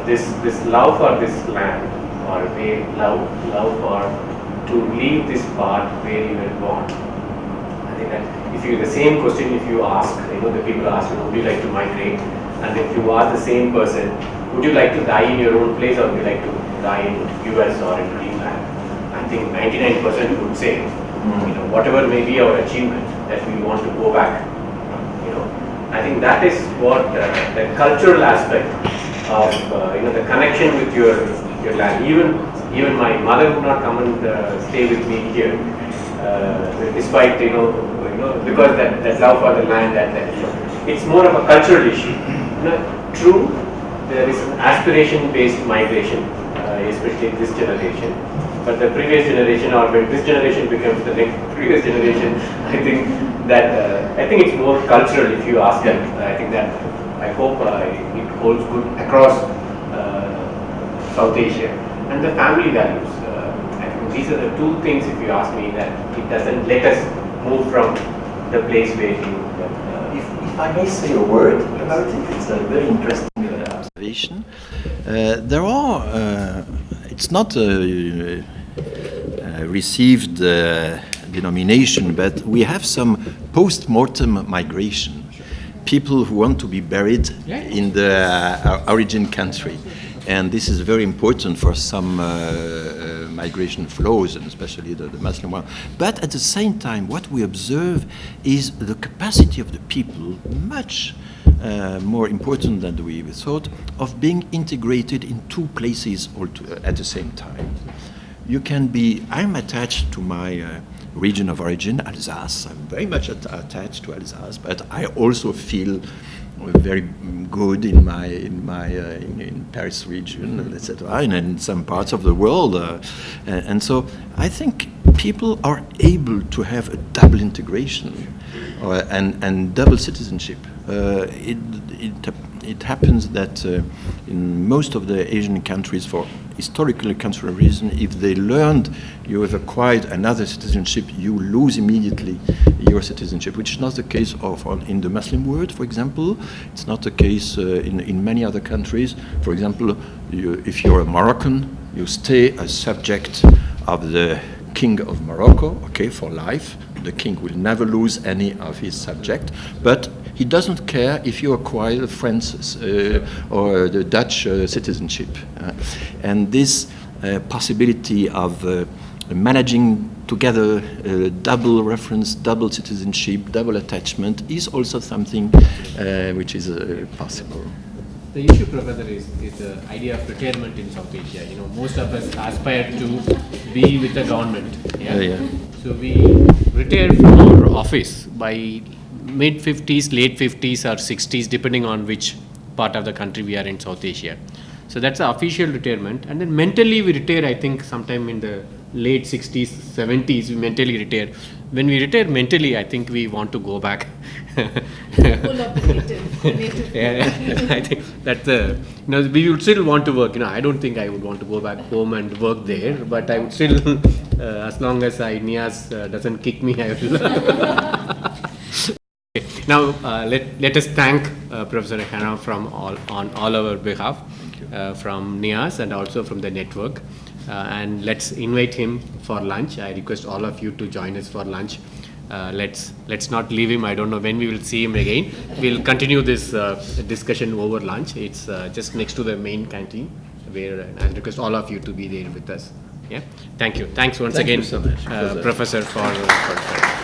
This love for this land, or love for to leave this part where you were born. I think that if you the same question, if you ask, the people ask, would you like to migrate? And if you ask the same person, would you like to die in your own place, or would you like to die in US or in Greenland? I think 99% would say, whatever may be our achievement, that we want to go back. I think that is what the cultural aspect of the connection with your land. Even my mother would not come and stay with me here, despite because that love for the land. It's more of a cultural issue. True, there is aspiration-based migration, especially this generation. But the previous generation, or when this generation becomes the next previous generation, I think it's more cultural. If you ask them, I think that I hope it holds good across South Asia. And the family values. I think these are the two things. If you ask me, that it doesn't let us move from the place where you. If I may say a word about it, it's a very interesting observation. There are, it's not a received denomination, but we have some post-mortem migration. People who want to be buried in the origin country. And this is very important for some migration flows, and especially the Muslim one. But at the same time, what we observe is the capacity of the people, much more important than we thought, of being integrated in two places at the same time. You can be, I'm attached to my region of origin, Alsace. I'm very much attached to Alsace, but I also feel very good in Paris region, etc., and in some parts of the world, and so I think people are able to have a double integration and double citizenship. It happens that in most of the Asian countries, for historical country of origin, if they learned you have acquired another citizenship, you lose immediately your citizenship, which is not the case in the Muslim world, for example. It's not the case in many other countries. For example, if you're a Moroccan, you stay a subject of the King of Morocco, okay, for life. The king will never lose any of his subject, but he doesn't care if you acquire the French or the Dutch citizenship. And this possibility of managing together double reference, double citizenship, double attachment is also something which is possible. The issue, Professor, is the idea of retirement in South Asia. You know, most of us aspire to be with the government. Yeah? So we retire from our office by mid-50s, late 50s or 60s, depending on which part of the country we are in South Asia. So that's the official retirement. And then mentally we retire, I think, sometime in the late 60s, 70s, we mentally retire. When we retire mentally, I think we want to go back. Full of the native. Yeah, I think that's we would still want to work. You know, I don't think I would want to go back home and work there, but I would still, as long as Niaz doesn't kick me, I will. Okay. Now, let us thank Professor Héran on all our behalf, from Niaz and also from the network. And let's invite him for lunch. I request all of you to join us for lunch. Let's not leave him. I don't know when we will see him again. We'll continue this discussion over lunch. It's just next to the main canteen, where I request all of you to be there with us. Yeah. Thank you. Thanks once again, you so much, Professor, for